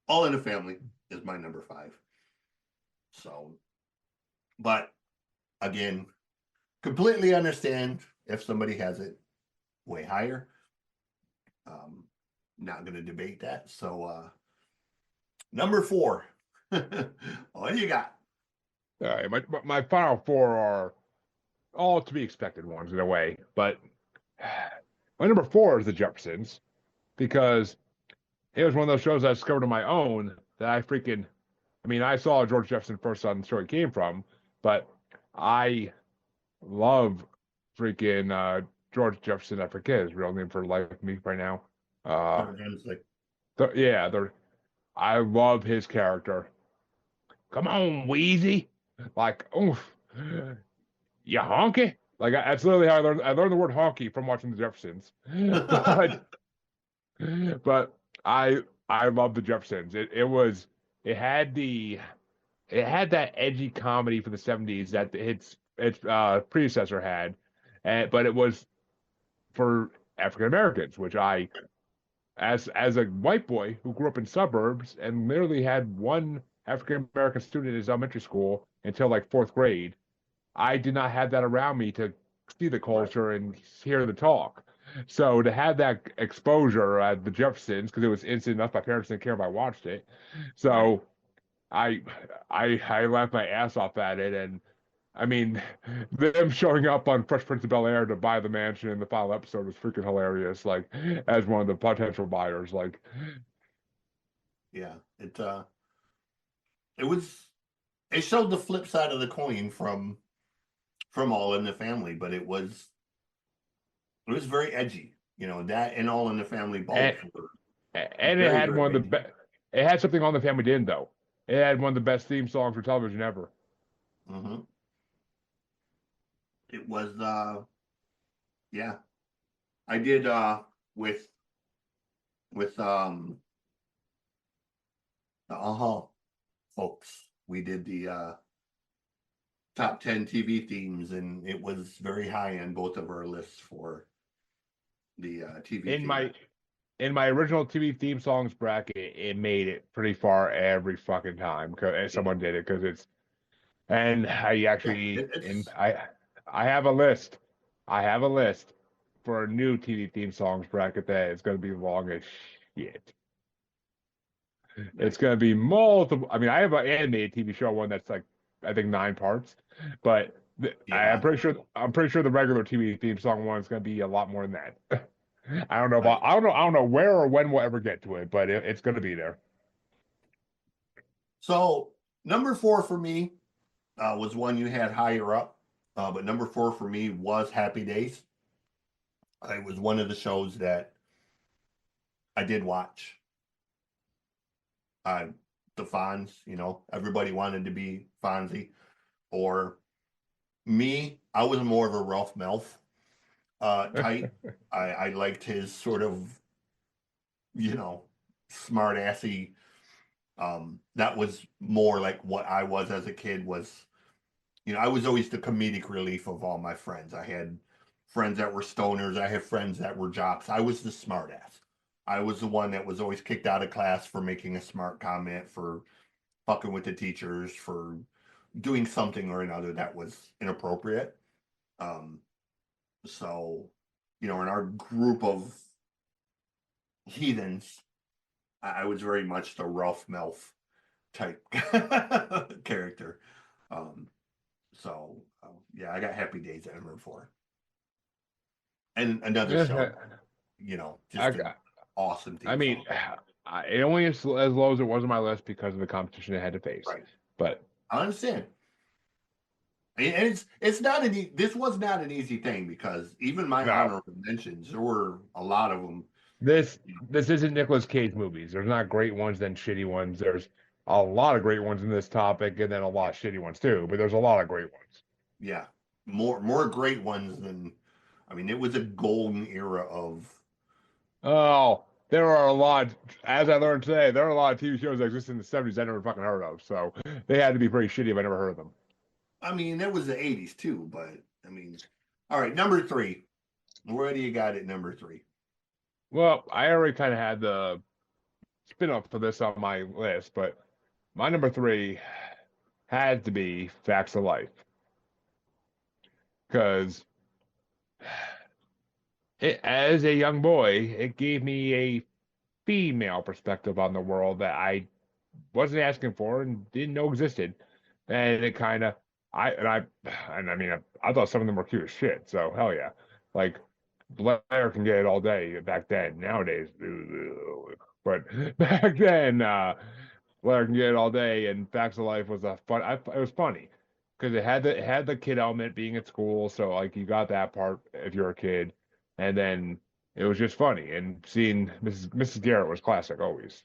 All in the Family is my number 5. So, but again, completely understand if somebody has it way higher. Not gonna debate that. So, number 4. What do you got? All right, my final 4 are all to be expected ones in a way, but my number 4 is the Jeffersons because it was one of those shows I discovered on my own that I saw George Jefferson first on the show he came from, but I love freaking George Jefferson. I forget his real name for the life of me right now. I love his character. Come on, Wheezy. Like, oof, you honky? Like that's literally how I learned the word honky from watching The Jeffersons. But but I love The Jeffersons. It had the it had that edgy comedy for the 70s that its predecessor had, but it was for African Americans, which I as a white boy who grew up in suburbs and literally had one African American student in his elementary school until like fourth grade, I did not have that around me to see the culture and hear the talk. So to have that exposure at the Jeffersons, because it was instant enough, my parents didn't care if I watched it. So I I laughed my ass off at it, and I mean, them showing up on Fresh Prince of Bel-Air to buy the mansion in the final episode was freaking hilarious. Like as one of the potential buyers, like Yeah, it was it showed the flip side of the coin from All in the Family, but it was very edgy. You know, that and All in the Family both and, were and it very, had very one of the edgy. best. It had something on the family didn't though. It had one of the best theme songs for television ever. Hmm. It was yeah. I did with with the folks. We did the top 10 TV themes, and it was very high on both of our lists for the TV In theme. my original TV theme songs bracket, it made it pretty far every fucking time because Yeah, someone did it because it's and I yeah. actually in It's I have a list. I have a list for a new TV theme songs bracket that is going to be long as shit. It's nice. going to be multiple. I mean, I have an animated TV show one that's like I think 9 parts, but Yeah, I'm pretty sure the regular TV theme song one is going to be a lot more than that. I don't know I, about I don't know where or when we'll ever get to it, but it's going to be there. so number 4 for me was one you had higher up, but number 4 for me was Happy Days. It was one of the shows that I did watch. Uh, the Fonz, you know, everybody wanted to be Fonzie. Or me, I was more of a Ralph Melf type. I liked his sort of, you know, smart assy. That was more like what I was as a kid was, you know, I was always the comedic relief of all my friends. I had friends that were stoners. I had friends that were jocks. I was the smart ass. I was the one that was always kicked out of class for making a smart comment, for fucking with the teachers, for doing something or another that was inappropriate. Um, so, you know, in our group of heathens, I was very much the Ralph Melf type character. Um, so, yeah, I got Happy Days at number 4. And another show, Yeah, you know, just an I, awesome I theme mean, song. it only is as low as it was on my list because of the competition it had to face. Right. But I understand. And it's not this was not an easy thing, because even my no, honorable mentions, there were a lot of them. this this isn't Nicolas Cage movies. There's not great ones then shitty ones. There's a lot of great ones in this topic, and then a lot Yeah, of shitty ones too. But there's a lot of great ones. yeah, more great ones than. I mean, it was a golden era of. Oh, there are a lot. As I learned today, there are a lot of TV shows that existed in the '70s I never fucking heard of. So they had to be pretty shitty if I never heard of them. I mean, that was the '80s too, but I mean, all right, number 3. Where do you got it? Number 3. Well, I already kind of had the spin-off for this on my list, but my number 3 had to be Facts of Life because as a young boy, it gave me a female perspective on the world that I wasn't asking for and didn't know existed. And it kind of, I mean, I thought some of them were cute as shit. So hell yeah, like Blair can get it all day back then. Nowadays, but back then, Blair can get it all day. And Facts of Life was a fun. It was funny because it had the kid element being at school. So like you got that part if you're a kid, and then it was just funny. And seeing Mrs. Garrett was classic always.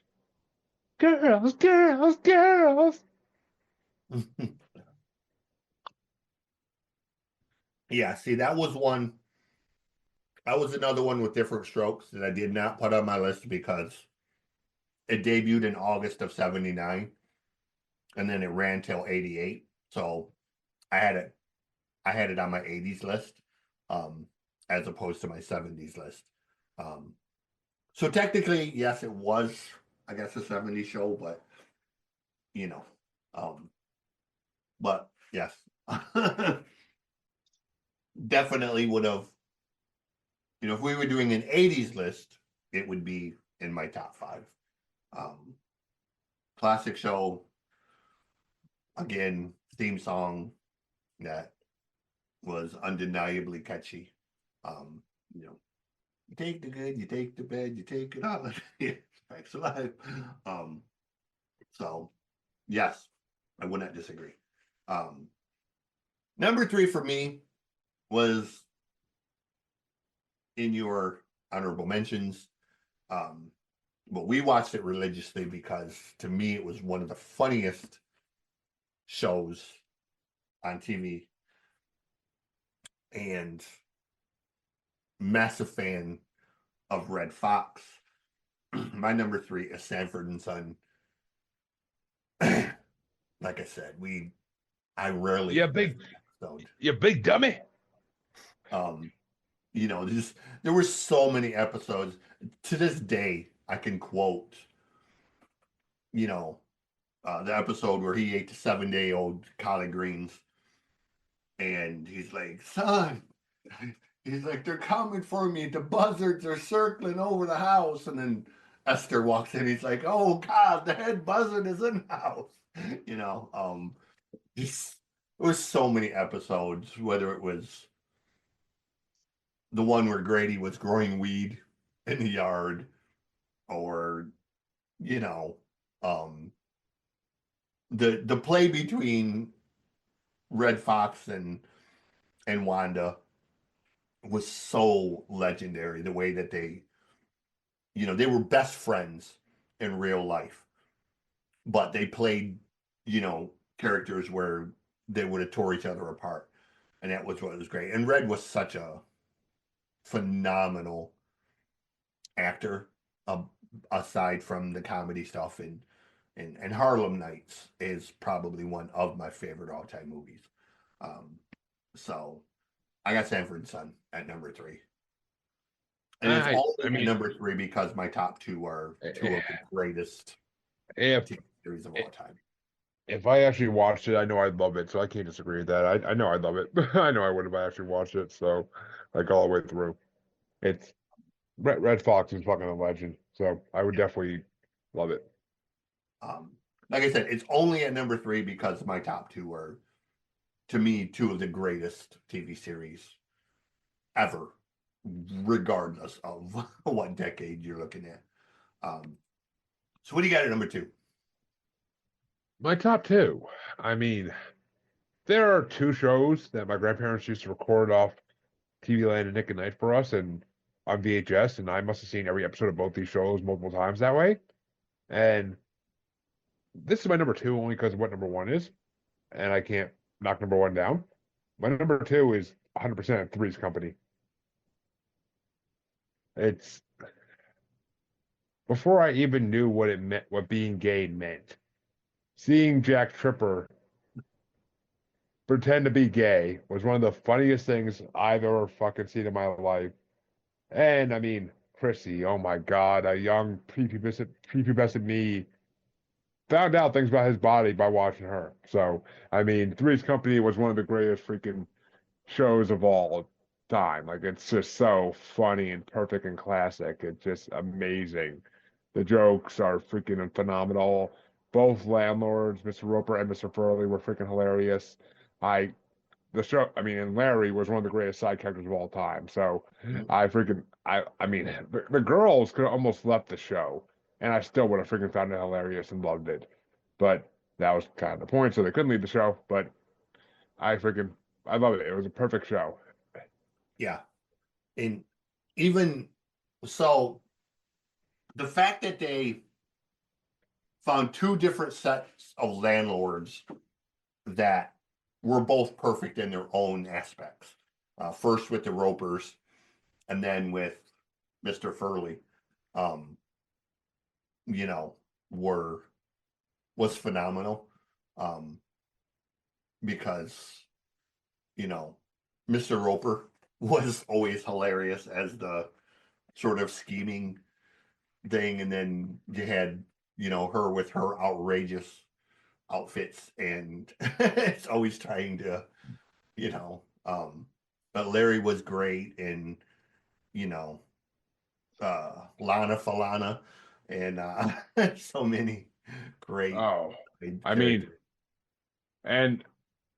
Girls, girls, girls. Yeah, see, that was one. That was another one with different strokes that I did not put on my list because it debuted in August of '79, and then it ran till '88. So I had it. I had it on my '80s list, um, as opposed to my '70s list. Um, so technically, yes, it was, I guess, a '70s show, but you know, um, but yes, definitely would have. If we were doing an '80s list, it would be in my top five. Um, Classic show, again, theme song that was undeniably catchy. Um, you know, you take the good, you take the bad, you take it all. Thanks a lot. Um, so yes, I would not disagree. Um, Number three for me was in your honorable mentions. Um, but we watched it religiously because to me it was one of the funniest shows on TV, and massive fan of Red Fox. My number three is Sanford and Son. Like I said, I rarely You miss big, an episode. you big dummy. Um, just there were so many episodes. To this day, I can quote, you know, the episode where he ate the 7-day old collard greens, and he's like, "Son," he's like, "they're coming for me. The buzzards are circling over the house." And then Esther walks in. He's like, "Oh God, the head buzzard is in the house." You know, just there was so many episodes. Whether it was the one where Grady was growing weed in the yard, or you know, um, the play between Red Fox and Wanda was so legendary. The way that they were best friends in real life, but they played, characters where they would have tore each other apart, and that was what was great. And Red was such a phenomenal actor, uh, aside from the comedy stuff. And Harlem Nights is probably one of my favorite all time movies. Um, so I got Sanford and Son at number three. And it's I only at mean, number three because my top two are two of the greatest if TV series of all time. if I actually watched it, I know I'd love it. So I can't disagree with that. I know I'd love it. I know I would if I actually watched it. So like all the way through. It's Red Fox is fucking a legend. So I would definitely love it. Um, like I said, it's only at number three because my top two are, to me, two of the greatest TV series ever, regardless of what decade you're looking at. So what do you got at number two? My top two. I mean, there are two shows that my grandparents used to record off TV Land and Nick at Night for us and on VHS, and I must have seen every episode of both these shows multiple times that way. And this is my number two only because of what number one is, and I can't knock number one down. My number two is 100% Three's Company. It's before I even knew what it meant, what being gay meant. Seeing Jack Tripper pretend to be gay was one of the funniest things I've ever fucking seen in my life. And I mean, Chrissy, oh my God, a young prepubescent me found out things about his body by watching her. So, I mean, Three's Company was one of the greatest freaking shows of all time. Like, it's just so funny and perfect and classic. It's just amazing. The jokes are freaking phenomenal. Both landlords, Mr. Roper and Mr. Furley, were freaking hilarious. I the show, I mean, and Larry was one of the greatest side characters of all time. So I mean, the girls could have almost left the show, and I still would have freaking found it hilarious and loved it. But that was kind of the point, so they couldn't leave the show. But I freaking, I love it. It was a perfect show. Yeah. And even so, the fact that they found two different sets of landlords that were both perfect in their own aspects. First with the Ropers, and then with Mr. Furley. Um, you know, was phenomenal. Because Mr. Roper was always hilarious as the sort of scheming thing, and then you had her with her outrageous outfits, and it's always trying to you know but Larry was great, and you know Lana Falana, and so many great Oh, I mean, characters. and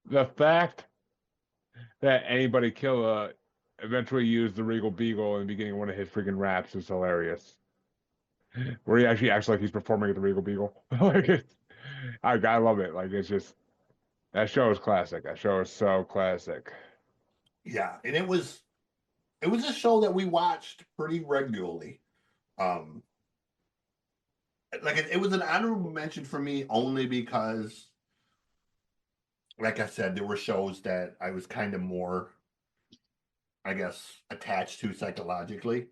the fact that anybody Killa eventually used the Regal Beagle in the beginning of one of his freaking raps is hilarious. Where he actually acts like he's performing at the Regal Beagle. Like I love it. Like it's just that show is classic. That show is so classic. Yeah, and it was a show that we watched pretty regularly. um like it was an honorable mention for me only because, like I said, there were shows that I was kind of more, I guess, attached to psychologically.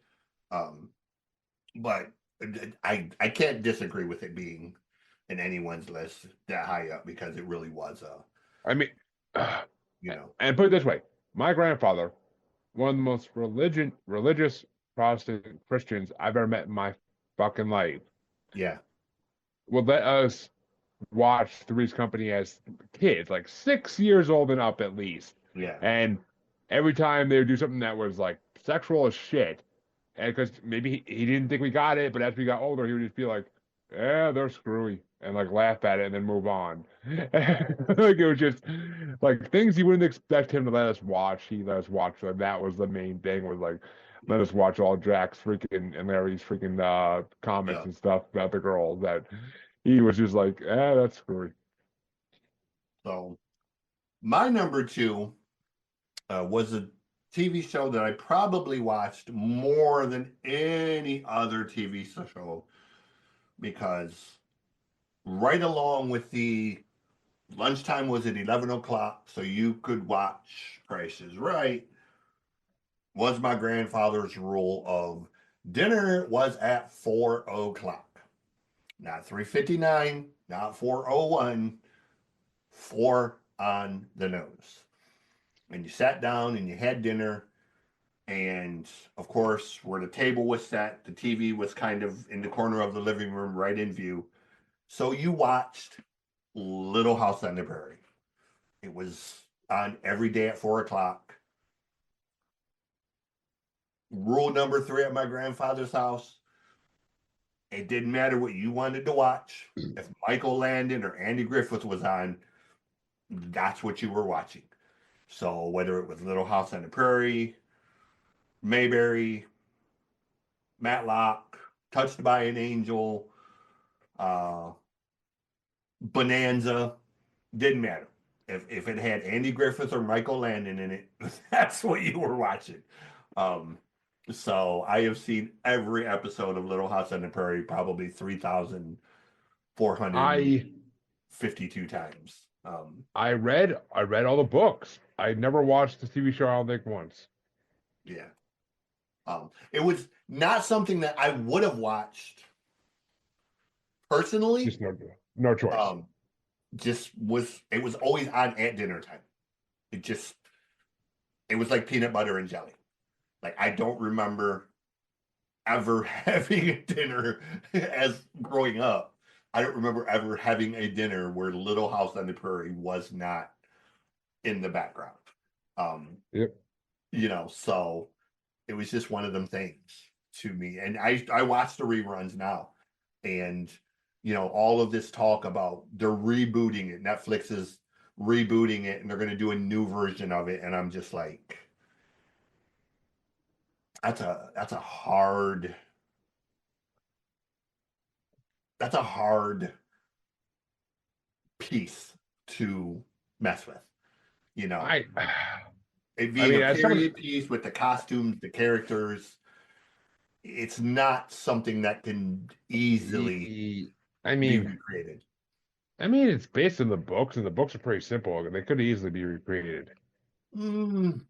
Um, but I can't disagree with it being in anyone's list that high up, because it really was I mean, you know, and put it this way, my grandfather, one of the most religious Protestant Christians I've ever met in my fucking life, yeah, would let us watch Three's Company as kids, like 6 years old and up at least. yeah, And every time they would do something that was like sexual as shit, and because maybe he didn't think we got it, but as we got older, he would just be like, "Yeah, they're screwy," and like laugh at it and then move on. Like it was just like things you wouldn't expect him to let us watch. He let us watch. Like that was the main thing. Was like let us watch all Jack's freaking and Larry's freaking comics yeah. and stuff about the girls. That he was just like, that's screwy. So my number two was a TV show that I probably watched more than any other TV show, because right along with the lunchtime was at 11 o'clock, so you could watch Price is Right, was my grandfather's rule of dinner was at 4 o'clock. Not 3:59, not 4:01, 4 on the nose. And you sat down and you had dinner, and of course, where the table was set, the TV was kind of in the corner of the living room, right in view. So you watched Little House on the Prairie. It was on every day at 4 o'clock. Rule number 3 at my grandfather's house: it didn't matter what you wanted to watch. If Michael Landon or Andy Griffith was on, that's what you were watching. So whether it was Little House on the Prairie, Mayberry, Matlock, Touched by an Angel, uh, Bonanza, didn't matter. If it had Andy Griffith or Michael Landon in it, that's what you were watching. Um, so I have seen every episode of Little House on the Prairie probably 3,452 I times. I read all the books. I never watched the TV show. I don't think once. Yeah. It was not something that I would have watched personally. Just no choice. Just it was always on at dinner time. It was like peanut butter and jelly. Like I don't remember ever having a dinner as growing up. I don't remember ever having a dinner where Little House on the Prairie was not in the background. Um, Yep. so it was just one of them things to me. And I watch the reruns now, and all of this talk about they're rebooting it. Netflix is rebooting it, and they're going to do a new version of it, and I'm just like, that's a hard piece to mess with. You know, I it I being mean, a as someone, period piece with the costumes, the characters, it's not something that can easily I be mean, recreated. it's based on the books, and the books are pretty simple. They could easily be recreated. Mm,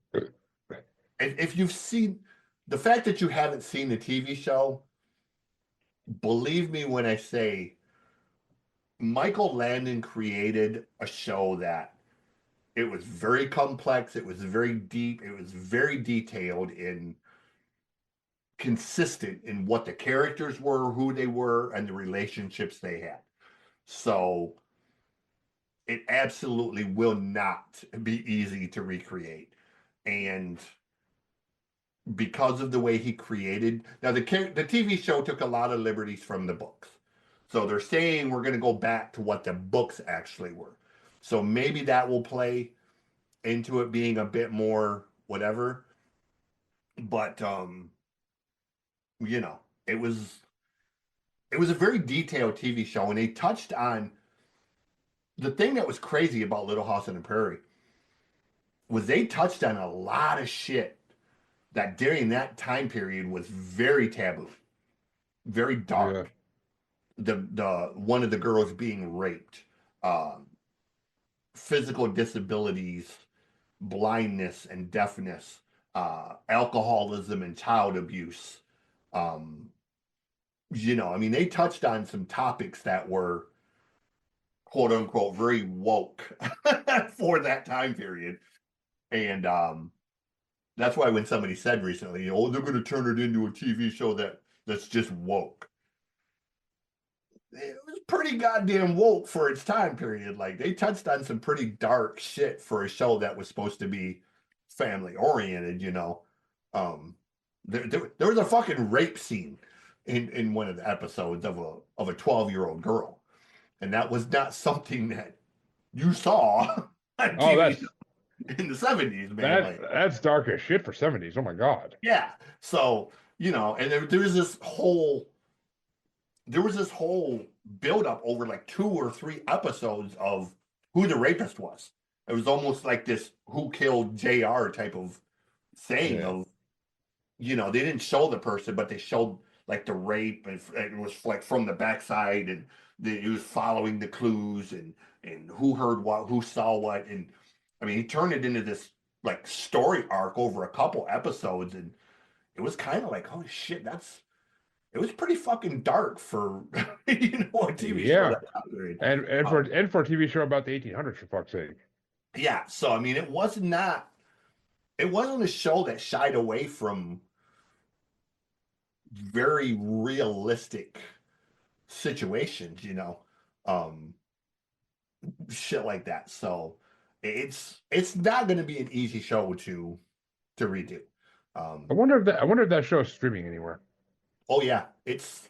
if you've seen the fact that you haven't seen the TV show, believe me when I say Michael Landon created a show that it was very complex, it was very deep, it was very detailed and consistent in what the characters were, who they were, and the relationships they had. So it absolutely will not be easy to recreate. And because of the way he created, now the TV show took a lot of liberties from the books. So they're saying we're going to go back to what the books actually were. So maybe that will play into it being a bit more whatever. But you know, it was a very detailed TV show, and they touched on the thing that was crazy about Little House on the Prairie was they touched on a lot of shit that during that time period was very taboo, very dark. The one of the girls being raped, physical disabilities, blindness and deafness, alcoholism and child abuse. You know, I mean, they touched on some topics that were quote unquote very woke for that time period. And that's why when somebody said recently, oh, they're going to turn it into a TV show that's just woke. It was pretty goddamn woke for its time period. Like they touched on some pretty dark shit for a show that was supposed to be family oriented, you know. There was a fucking rape scene in one of the episodes of a 12-year-old girl. And that was not something that you saw on TV in the 70s, man. That's dark as shit for 70s. Oh my God. Yeah. So, you know, and there was this whole buildup over like 2 or 3 episodes of who the rapist was. It was almost like this who killed JR type of thing of, you know, they didn't show the person, but they showed like the rape, and it was like from the backside, and it was following the clues and who heard what, who saw what. And I mean, he turned it into this like story arc over a couple episodes, and it was kind of like, holy shit, it was pretty fucking dark for you know a TV show. And for a TV show about the 1800s, for fuck's sake. Yeah, so I mean, it wasn't a show that shied away from very realistic situations, you know, shit like that. So it's not going to be an easy show to redo. I wonder if that show is streaming anywhere. Oh yeah, it's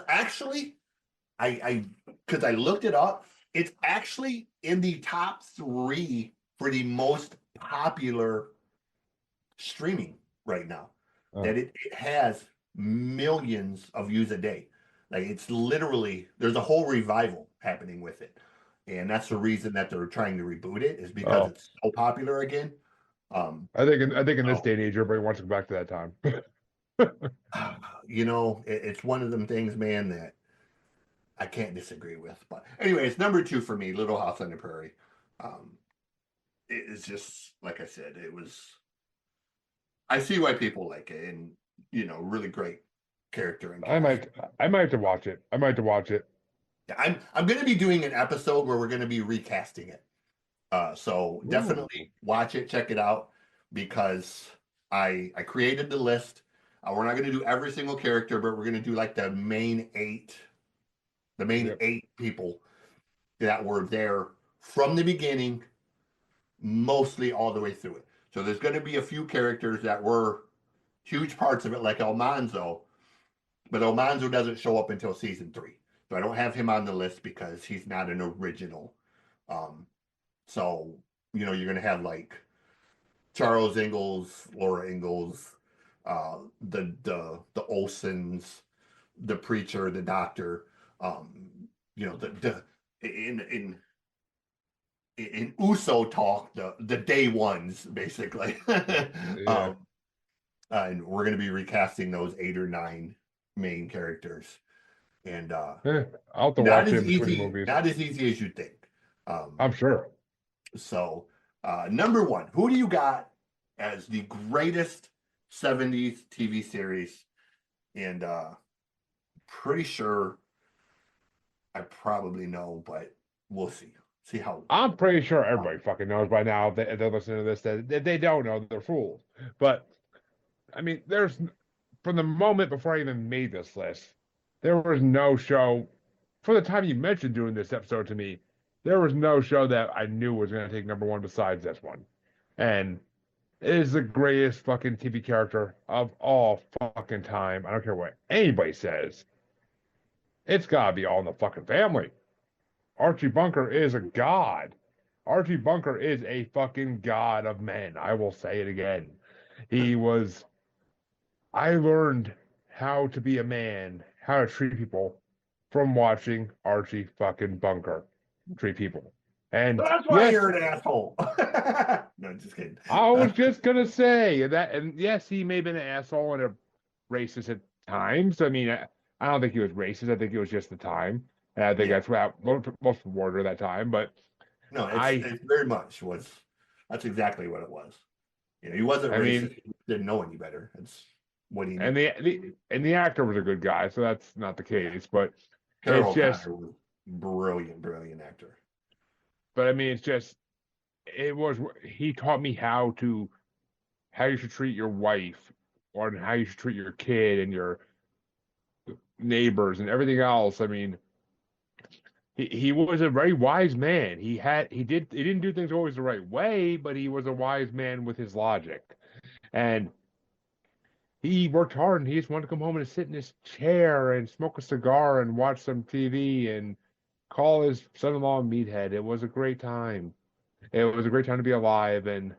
actually I because I looked it up. It's actually in the top 3 for the most popular streaming right now. That it has millions of views a day. Like it's literally, there's a whole revival happening with it. And that's the reason that they're trying to reboot it, is because it's so popular again. I think in this day and age, everybody wants to go back to that time. You know, it's one of them things, man, that I can't disagree with. But anyway, it's number 2 for me, Little House on the Prairie. It's just, like I said, I see why people like it, and you know, really great character. And I might have to watch it. I'm going to be doing an episode where we're going to be recasting it. So definitely watch it, check it out, because I created the list. We're not going to do every single character, but we're going to do like the main 8 people that were there from the beginning, mostly all the way through it. So there's going to be a few characters that were huge parts of it, like Almanzo, but Almanzo doesn't show up until season 3. So I don't have him on the list because he's not an original. So, you know, you're going to have like Charles Ingalls, Laura Ingalls, the Olsons, the preacher, the doctor, you know, in Uso talk, the day ones, basically. And we're going to be recasting those 8 or 9 main characters. And I'll have to watch it between movies. Not as easy as you think. I'm sure. So, Number one, who do you got as the greatest 70s TV series? And pretty sure I probably know, but we'll see. See how. I'm pretty sure everybody fucking knows by now if they're listening to this that if they don't know, they're fools. But I mean, there's from the moment before I even made this list, there was no show. For the time you mentioned doing this episode to me, there was no show that I knew was going to take number one besides this one. And it is the greatest fucking TV character of all fucking time. I don't care what anybody says. It's gotta be All in the fucking Family. Archie Bunker is a god. Archie Bunker is a fucking god of men. I will say it again. He was. I learned how to be a man, how to treat people from watching Archie fucking Bunker treat people. And That's why yes, you're an asshole. No, just kidding. I was just gonna say that, and yes, he may have been an asshole and a racist at times. I mean, I don't think he was racist. I think it was just the time, and I think that's what most were at that time. But no, it's very much was. That's exactly what it was. You know, he wasn't racist. Mean, he didn't know any better. That's what he. And the actor was a good guy, so that's not the case. But Carol it's just was brilliant actor. But I mean, it's just he taught me how you should treat your wife, or how you should treat your kid and your neighbors and everything else. I mean, he was a very wise man. He didn't do things always the right way, but he was a wise man with his logic, and he worked hard. And he just wanted to come home and sit in his chair and smoke a cigar and watch some TV and call his son-in-law a meathead. It was a great time. It was a great time to be alive, and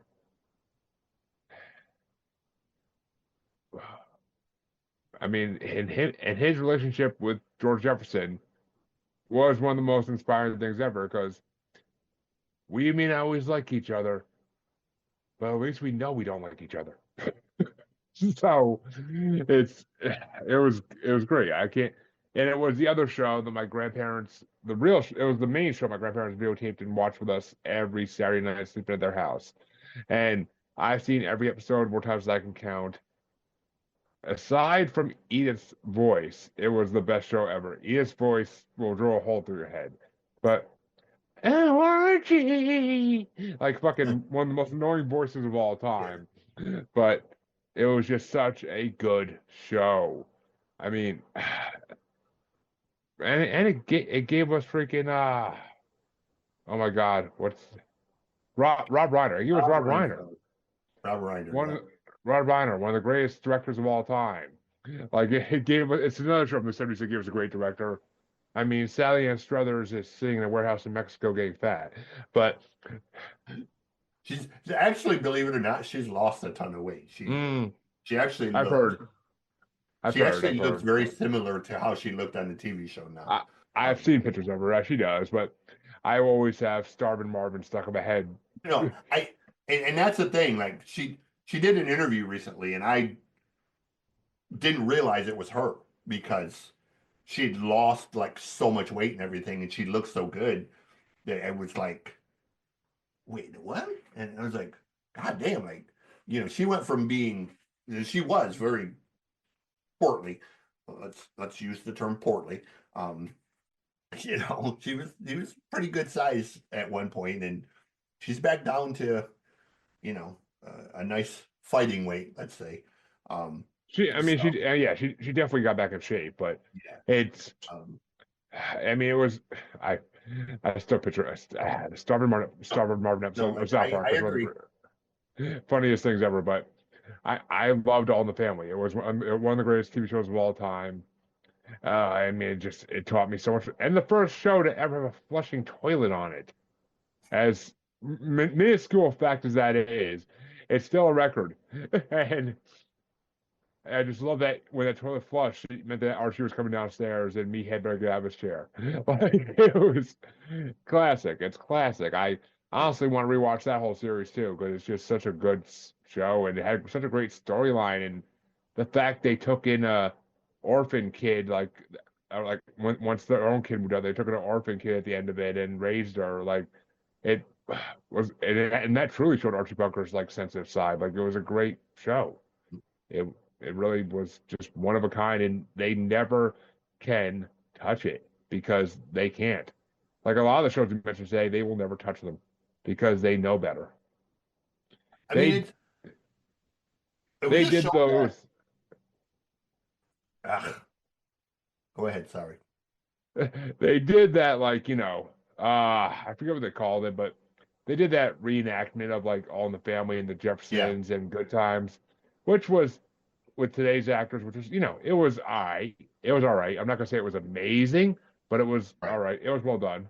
I mean, and his relationship with George Jefferson was one of the most inspiring things ever, because we may not always like each other, but at least we know we don't like each other. So it was great. I can't. And it was the other show that my grandparents, it was the main show my grandparents videotaped and watched with us every Saturday night sleeping at their house. And I've seen every episode more times than I can count. Aside from Edith's voice, it was the best show ever. Edith's voice will drill a hole through your head. But, oh, Archie! Like fucking one of the most annoying voices of all time. But it was just such a good show. I mean, and it gave us freaking oh my God, what's Rob Reiner? He was Rob Reiner. Rob Reiner. Rob Reiner, one of the greatest directors of all time. Like it gave us. It's another show from the 70s that gave us a great director. I mean, Sally Ann Struthers is sitting in a warehouse in Mexico getting fat, but she's actually, believe it or not, she's lost a ton of weight. She actually. I've heard. She actually looks very similar to how she looked on the TV show now. I've seen pictures of her. She does, but I always have Starvin' Marvin stuck in my head. You know, and that's the thing. Like she did an interview recently, and I didn't realize it was her because she'd lost like so much weight and everything, and she looked so good that it was like, wait, what? And I was like, God damn! Like, you know, she went from being, she was very portly. Let's use the term portly. You know, she was pretty good size at one point, and she's back down to, you know, a nice fighting weight, let's say. She definitely got back in shape, but it's. I mean, it was. I still picture the Starvin Marvin episode of South Park. I agree. Funniest things ever, but I loved All in the Family. It was one of the greatest TV shows of all time. I mean, it taught me so much. And the first show to ever have a flushing toilet on it, as minuscule fact as that is, it's still a record. And I just love that when that toilet flushed, it meant that Archie was coming downstairs and me had better get out of his chair. Like, it was classic. It's classic. I honestly want to rewatch that whole series too, because it's just such a good show, and it had such a great storyline. And the fact they took in a orphan kid, like once their own kid moved out, they took an orphan kid at the end of it and raised her. Like, it and that truly showed Archie Bunker's like sensitive side. Like it was a great show. It it really was just one of a kind, and they never can touch it because they can't. Like a lot of the shows you mentioned today, they will never touch them because they know better. I mean, They it was they a show did that. those. Ugh, go ahead. Sorry. They did that like I forget what they called it, but they did that reenactment of like All in the Family and the Yeah. Jeffersons and Good Times, which was with today's actors, which was it was it was all right. I'm not gonna say it was amazing, but it was Right. all right. It was well done.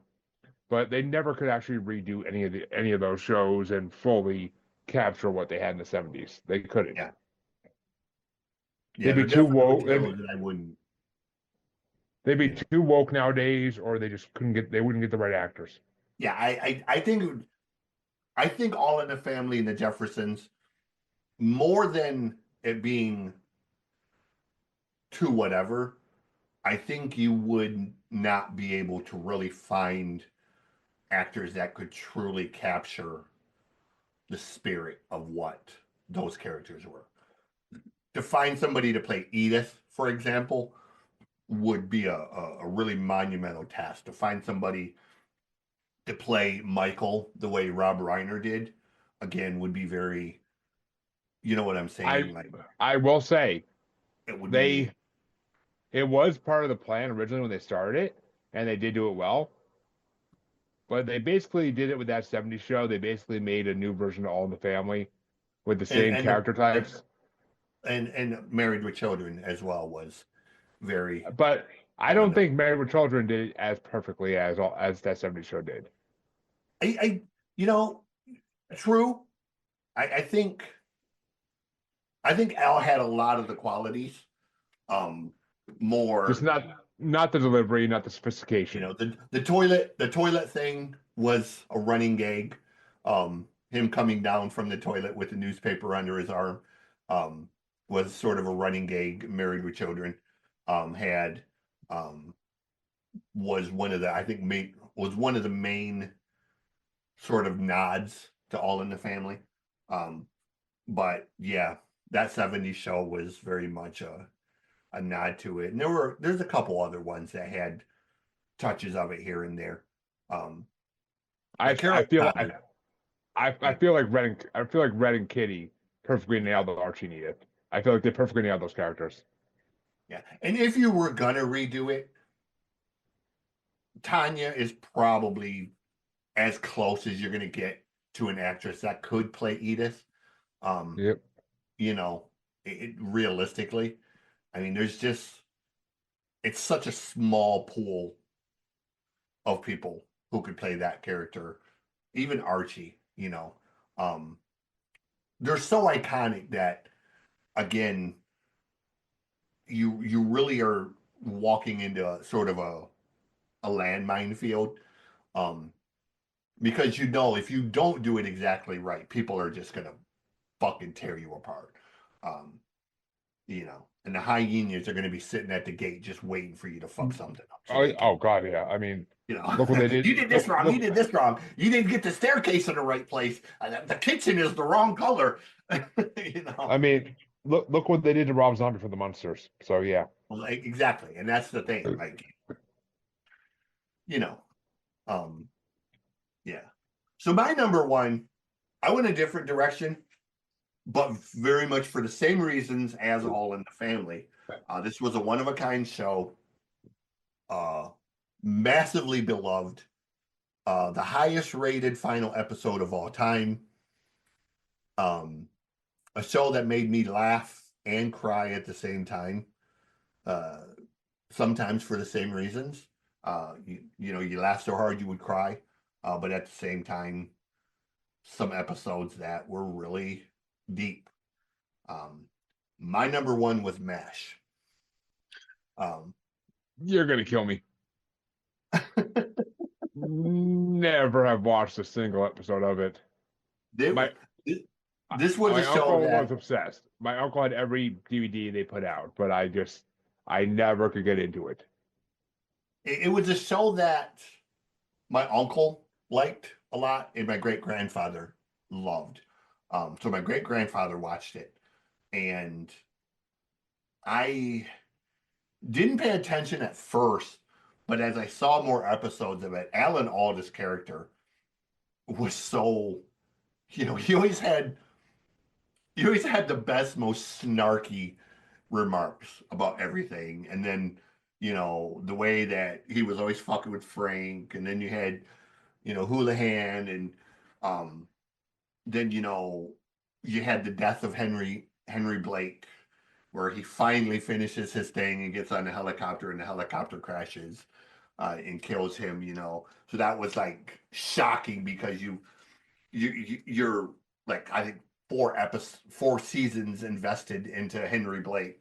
But they never could actually redo any of those shows and fully capture what they had in the 70s. They couldn't. Yeah. They'd Yeah. be They're too definitely woke. shows that I wouldn't. They'd be You know. too woke nowadays, or they just couldn't get. They wouldn't get the right actors. Yeah. I think All in the Family and the Jeffersons, more than it being to whatever, I think you would not be able to really find actors that could truly capture the spirit of what those characters were. To find somebody to play Edith, for example, would be a really monumental task. To find somebody to play Michael the way Rob Reiner did, again, would be very, you know what I'm saying? I Like, I will say it would be. they it was part of the plan originally when they started it, and they did do it well. But they basically did it with that 70s show. They basically made a new version of All in the Family with the and same and the, character types. and Married with Children as well was very But I All in don't the. think Married with Children did it as perfectly as that 70s show did. I you know, true. I think Al had a lot of the qualities. Um, Just more, not the delivery, not the sophistication. the toilet thing was a running gag. Him coming down from the toilet with the newspaper under his arm, um, was sort of a running gag. Married with Children, had, um, was one of the I think was one of the main sort of nods to All in the Family. Um, but yeah, that '70s show was very much a nod to it. And there's a couple other ones that had touches of it here and there. Um, I but I Carol feel Connor, I feel like Red and Kitty perfectly nailed the Archie and Edith. I feel like they perfectly nailed those characters. yeah. And if you were gonna redo it, Tanya is probably as close as you're gonna get to an actress that could play Edith. Um, Yep. you know, realistically, I mean, it's such a small pool of people who could play that character. Even Archie, they're so iconic that, again, you really are walking into sort of a landmine field, um, because if you don't do it exactly right, people are just gonna fucking tear you apart. Um, and the hyenas are gonna be sitting at the gate just waiting for you to fuck something up so they can. Oh God, yeah. I mean, You know, look what they did. you did this wrong. You Look, did this wrong. You didn't get the staircase in the right place. The kitchen is the wrong color. you know, I mean, look what they did to Rob Zombie for the Munsters. So yeah. like, exactly. And that's the thing. Like, you know, um, yeah. So my number one, I went a different direction, but very much for the same reasons as All in the Family. This was a one of a kind show, uh, massively beloved, the highest rated final episode of all time. Um, a show that made me laugh and cry at the same time, uh, sometimes for the same reasons. You laugh so hard you would cry, but at the same time, some episodes that were really deep. My number one was MASH. You're gonna kill me. Never have watched a single episode of it. They, My this was my a show uncle was that obsessed. My uncle had every DVD they put out, but I never could get into it. it was a show that my uncle liked a lot, and my great grandfather loved. So my great grandfather watched it, and I didn't pay attention at first, but as I saw more episodes of it, Alan Alda's character was so, he always had the best, most snarky remarks about everything. And then, the way that he was always fucking with Frank, and then you had, Houlihan, and um then you had the death of Henry Blake, where he finally finishes his thing and gets on the helicopter, and the helicopter crashes and kills him. So that was like shocking, because you're like, I think, 4 seasons invested into Henry Blake,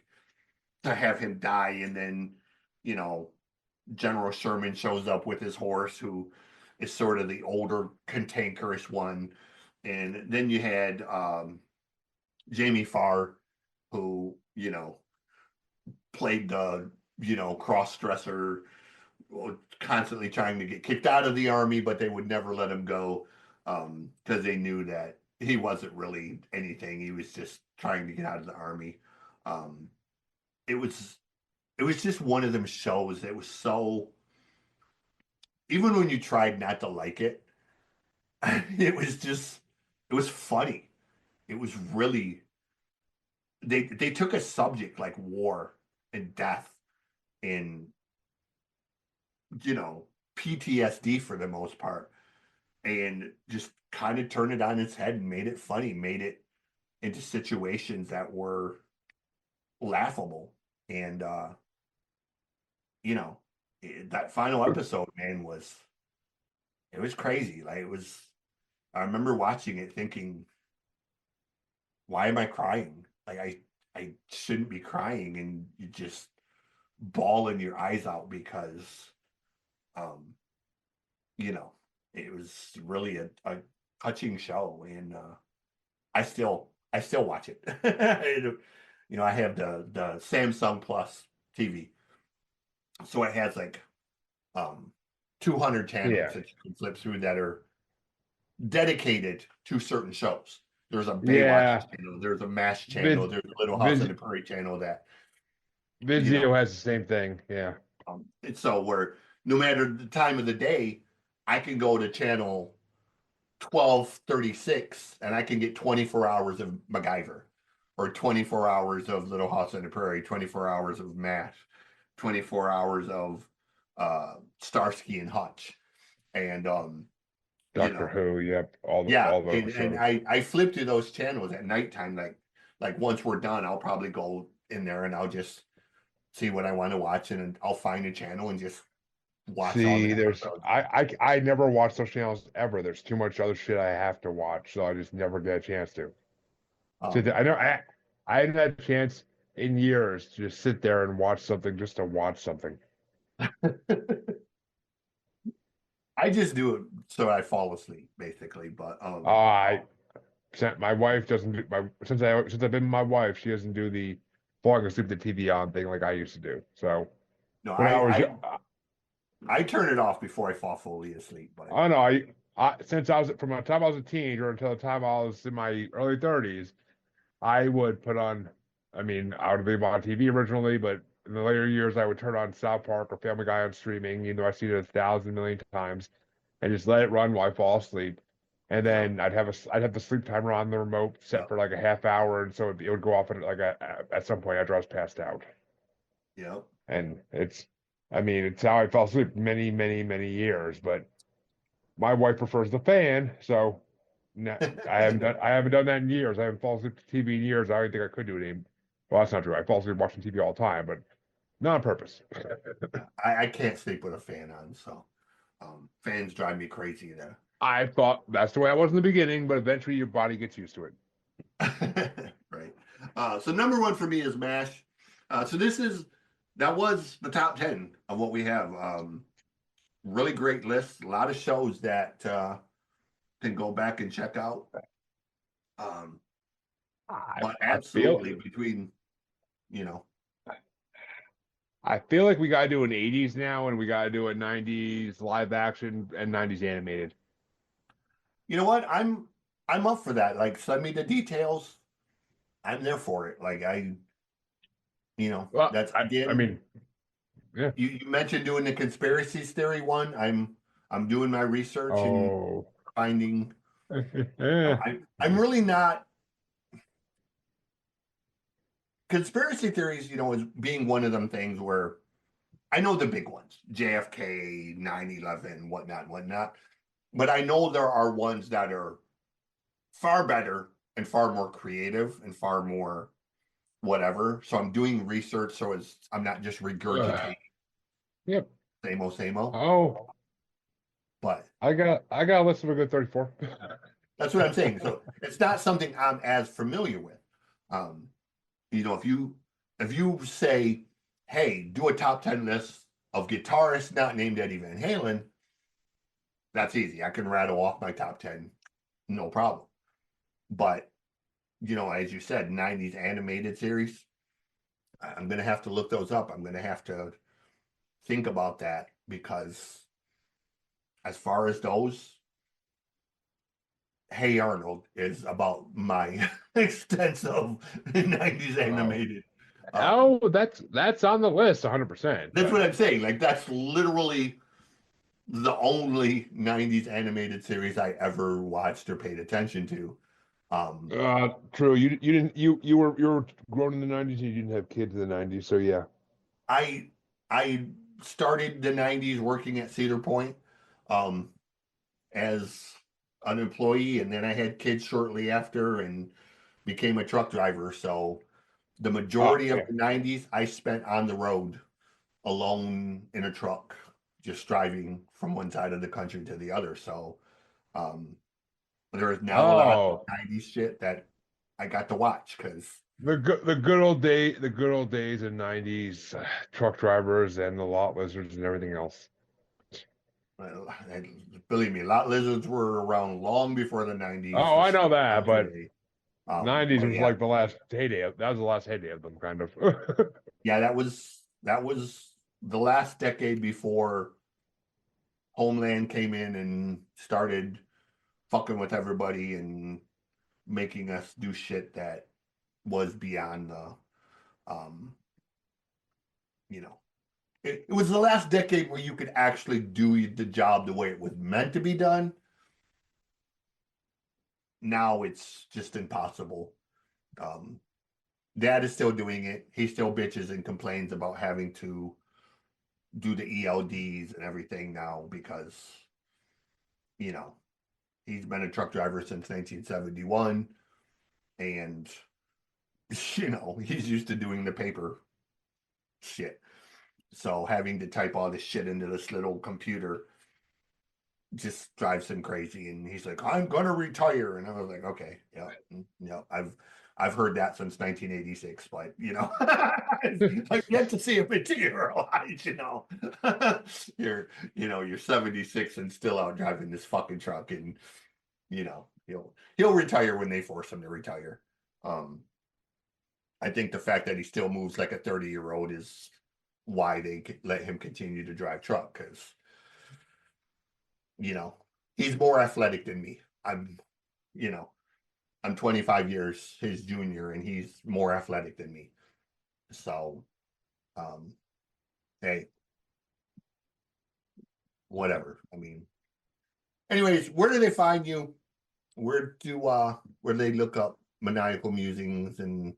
to have him die, and then you know General Sherman shows up with his horse, who is sort of the older, cantankerous one. And then you had Jamie Farr, who played the cross dresser, constantly trying to get kicked out of the army, but they would never let him go, because they knew that he wasn't really anything. He was just trying to get out of the army. Um, it was just one of them shows that was so, even when you tried not to like it, it was funny. It was really, they took a subject like war and death and PTSD for the most part, and just kind of turned it on its head and made it funny, made it into situations that were laughable. And that final episode, man, it was crazy. Like, I remember watching it thinking, why am I crying? Like, I shouldn't be crying, and you just bawling your eyes out, because um you know it was really a touching show. And I still watch it. I have the Samsung Plus TV, so it has like um 200 channels Yeah. that you can flip through, that are dedicated to certain shows. There's a Baywatch Yeah. channel, there's a MASH channel, Vid, there's a Little House on Vid, the Prairie channel, that you know Vizio has the same thing. Yeah. and so, where no matter the time of the day, I can go to channel 1236 and I can get 24 hours of MacGyver, or 24 hours of Little House on the Prairie, 24 hours of MASH, 24 hours of Starsky and Hutch. And you Doctor know, Who. Yep. yeah, All the and episodes. I flip through those channels at nighttime. Like once we're done, I'll probably go in there and I'll just see what I want to watch, and I'll find a channel and just watch all the See, episodes. I never watch those channels ever. There's too much other shit I have to watch, so I just never get a chance to. So Um, I know I hadn't had a chance in years to just sit there and watch something just to watch something. I just do it so I fall asleep, basically. But I my wife doesn't do my since I've been with my wife, she doesn't do the falling asleep with the TV on thing like I used to do. So no, when I was I turn it off before I fall fully asleep. But I don't know. I since I was from the time I was a teenager until the time I was in my early 30s, I would put on. I mean, I would leave on TV originally, but in the later years, I would turn on South Park or Family Guy on streaming, even though I've seen it 1,000 million times, and just let it run while I fall asleep. And yeah, then I'd have the sleep timer on the remote yeah, set for like a half hour, and so it would go off at some point after I was passed out. yeah. And I mean, it's how I fell asleep many years, but my wife prefers the fan, so no, I haven't done that in years. I haven't fallen asleep to TV in years. I don't think I could do it anymore. Well, that's not true. I fall asleep watching TV all the time, but not on purpose. I can't sleep with a fan on, so fans drive me crazy there. I thought that's the way I was in the beginning, but eventually your body gets used to it. Right. So number one for me is MASH. So that was the top 10 of what we have. Really great list. A lot of shows that can go back and check out. But I feel absolutely, between you know I feel like we gotta do an 80s now, and we gotta do a 90s live action and 90s animated. You know what? I'm up for that. Like, send me the details. I'm there for it. Like Well, that's I again. mean, yeah. You mentioned doing the conspiracy theory one. I'm doing my research and Oh. finding. Yeah. I'm really not conspiracy theories. Is being one of them things where I know the big ones, JFK, 9/11, whatnot. But I know there are ones that are far better and far more creative and far more whatever. So I'm doing research so I'm not just regurgitating Yep. same old. Oh, But I got a list of a good 34. that's what I'm saying. So it's not something I'm as familiar with. Um, if you say, hey, do a top 10 list of guitarists not named Eddie Van Halen, that's easy. I can rattle off my top 10, no problem. But as you said, 90s animated series, I'm gonna have to look those up. I'm gonna have to think about that because as far as those, Hey Arnold is about my extensive 90s Oh, animated. that's on the list 100%. That's But what I'm saying. Like that's literally the only 90s animated series I ever watched or paid attention to. Um, true. You didn't you were grown in the 90s and you didn't have kids in the 90s, so yeah. I I started the 90s working at Cedar Point um, as an employee, and then I had kids shortly after and became a truck driver. So the Oh, majority of yeah. the 90s I spent on the road alone in a truck, just driving from one side of the country to the other. So um, there is now a lot of Oh, 90s shit that I got to watch because the good old days in 90s, truck drivers and the lot lizards and everything else. believe me, lot lizards were around long before the 90s. Oh, The I shit know that, around but today. 90s But was yeah, like the last heyday. That was the last heyday of them, kind of. yeah, that was the last decade before Homeland came in and started fucking with everybody and making us do shit that was beyond the um you know it was the last decade where you could actually do the job the way it was meant to be done. Now it's just impossible. um Dad is still doing it. He still bitches and complains about having to do the ELDs and everything now because you know he's been a truck driver since 1971, and he's used to doing the paper shit. So having to type all this shit into this little computer just drives him crazy. And he's like, "I'm gonna retire," and I was like, "Okay, yeah, I've heard that since 1986, but I've yet to see a materialize. You're you're 76 and still out driving this fucking truck, and he'll retire when they force him to retire. Um, I think the fact that he still moves like a 30-year-old is why they let him continue to drive truck because you know he's more athletic than me. You know, I'm 25 years his junior, and he's more athletic than me. So, um, hey, whatever. I mean, anyways, where do they find you? Where do they look up maniacal musings and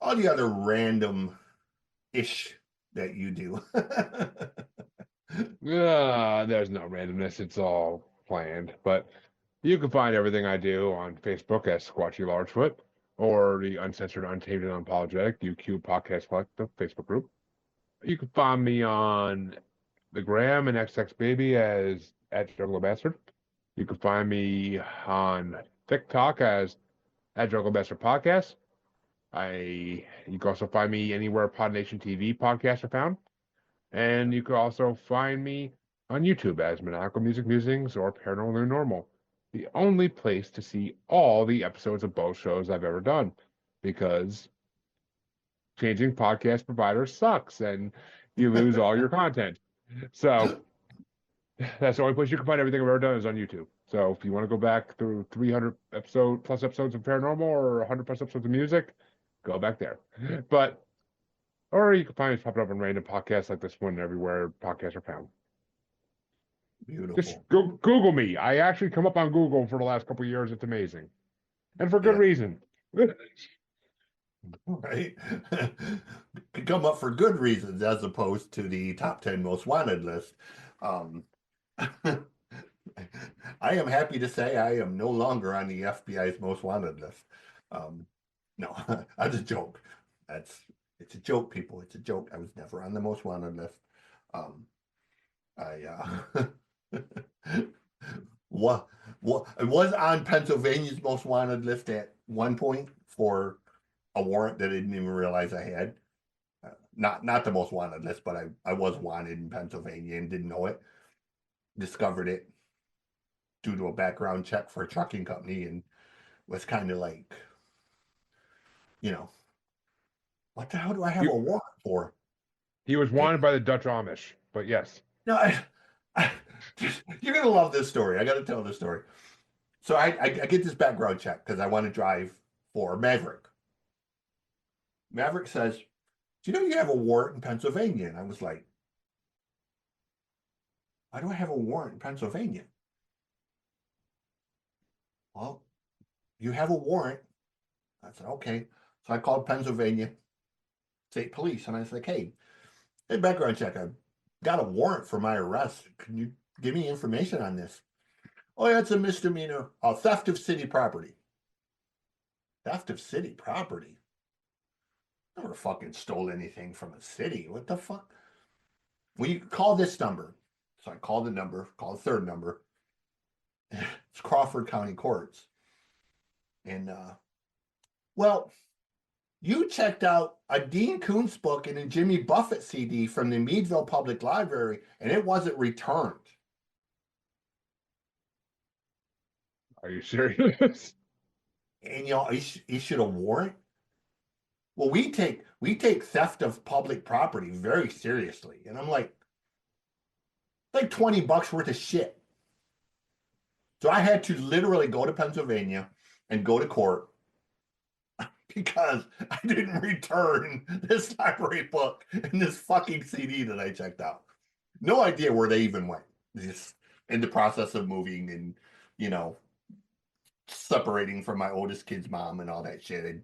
all the other random ish that you do? There's no randomness. It's all planned. But you can find everything I do on Facebook as Squatchy Largefoot or the Uncensored, Untamed, and Unapologetic UQ Podcast Collective Facebook group. You can find me on the Gram and XXBaby as at Jungle Bastard. You can find me on TikTok as at Jungle Bastard Podcast. You can also find me anywhere Pod Nation TV podcasts are found. And you can also find me on YouTube as Maniacal Music Musings or Paranormal Normal, the only place to see all the episodes of both shows I've ever done, because changing podcast providers sucks and you lose all your content. So that's the only place you can find everything I've ever done is on YouTube. So if you want to go back through 300 plus episodes of Paranormal or 100 plus episodes of music, go back there. But or you can find us popping up on random podcasts like this one everywhere podcasts are found. Just Beautiful. go Google me. I actually come up on Google for the last couple of years. It's amazing, and for good Yeah. reason. Right? Could come up for good reasons as opposed to the top 10 most wanted list. Um, I am happy to say I am no longer on the FBI's most wanted list. No, that's a joke. It's a joke, people. It's a joke. I was never on the most wanted list. I what I was on Pennsylvania's most wanted list at one point for a warrant that I didn't even realize I had. Not the most wanted list, but I was wanted in Pennsylvania and didn't know it. Discovered it due to a background check for a trucking company and was kind of like, what the hell do I have a warrant for? He was wanted by the Dutch Amish, but yes. No, you're gonna love this story. I got to tell this story. So I get this background check because I want to drive for Maverick. Maverick says, "Do you know you have a warrant in Pennsylvania?" And I was like, "Why do I have a warrant in Pennsylvania?" Well, you have a warrant. I said, "Okay." So I called Pennsylvania State Police and I said, "Hey, background check. I got a warrant for my arrest. Can you give me information on this?" "Oh, yeah, it's a misdemeanor. Theft of city property." Theft of city property? Never fucking stole anything from a city. What the fuck? Well, you call this number. So I called the number, called the third number. It's Crawford County Courts. And, well, you checked out a Dean Koontz book and a Jimmy Buffett CD from the Meadville Public Library, and it wasn't returned. Are you serious? And y'all issued a warrant? Well, we take theft of public property very seriously. And I'm like $20 worth of shit. So I had to literally go to Pennsylvania and go to court because I didn't return this library book and this fucking CD that I checked out. No idea where they even went. Just in the process of moving and, separating from my oldest kid's mom and all that shit. And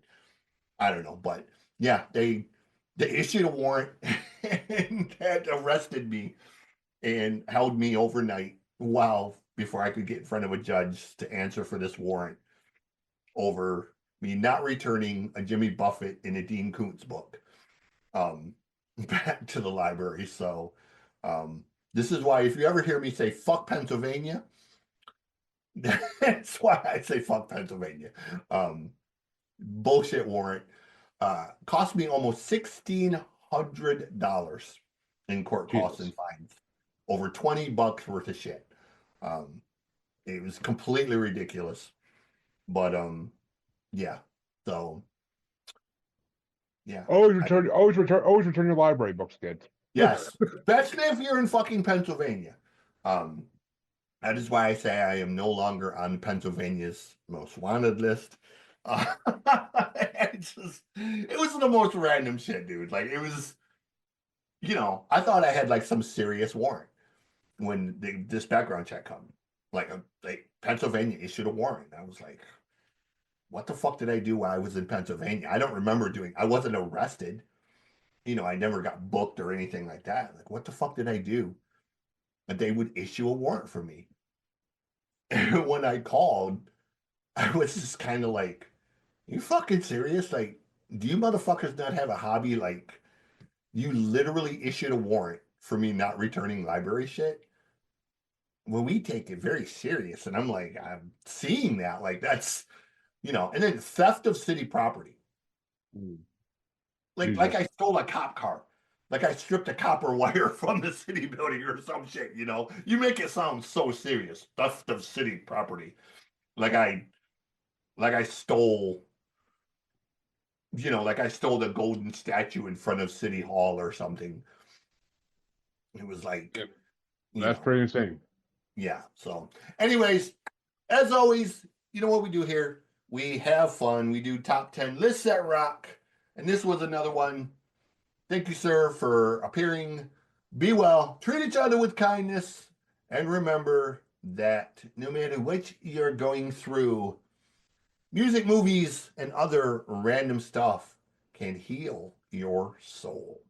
I don't know, but yeah, they issued a warrant and had arrested me and held me overnight before I could get in front of a judge to answer for this warrant over me not returning a Jimmy Buffett and a Dean Koontz book back to the library. So this is why if you ever hear me say fuck Pennsylvania, that's why I say fuck Pennsylvania. Bullshit warrant. Cost me almost $1,600 in court costs and fines. Over $20 worth of shit. It was completely ridiculous. But yeah. So yeah. Always return your library books, kids. Yes. Especially if you're in fucking Pennsylvania. That is why I say I am no longer on Pennsylvania's most wanted list. It was the most random shit, dude. Like, it was, I thought I had like some serious warrant when this background check come. Like Pennsylvania issued a warrant. I was like, what the fuck did I do while I was in Pennsylvania? I don't remember I wasn't arrested. I never got booked or anything like that. Like, what the fuck did I do? But they would issue a warrant for me. And when I called, I was just kind of like, you fucking serious? Like, do you motherfuckers not have a hobby? Like, you literally issued a warrant for me not returning library shit? Well, we take it very serious. And I'm like, I'm seeing that. Like, that's, and then theft of city property. Like I stole a cop car. Like I stripped a copper wire from the city building or some shit, You make it sound so serious. Theft of city property. Like I stole, like I stole the golden statue in front of City Hall or something. It was like, That's pretty insane. Yeah. So anyways, as always, you know what we do here? We have fun. We do top 10 lists that rock. And this was another one. Thank you, sir, for appearing. Be well. Treat each other with kindness. And remember that no matter what you're going through, music, movies, and other random stuff can heal your soul.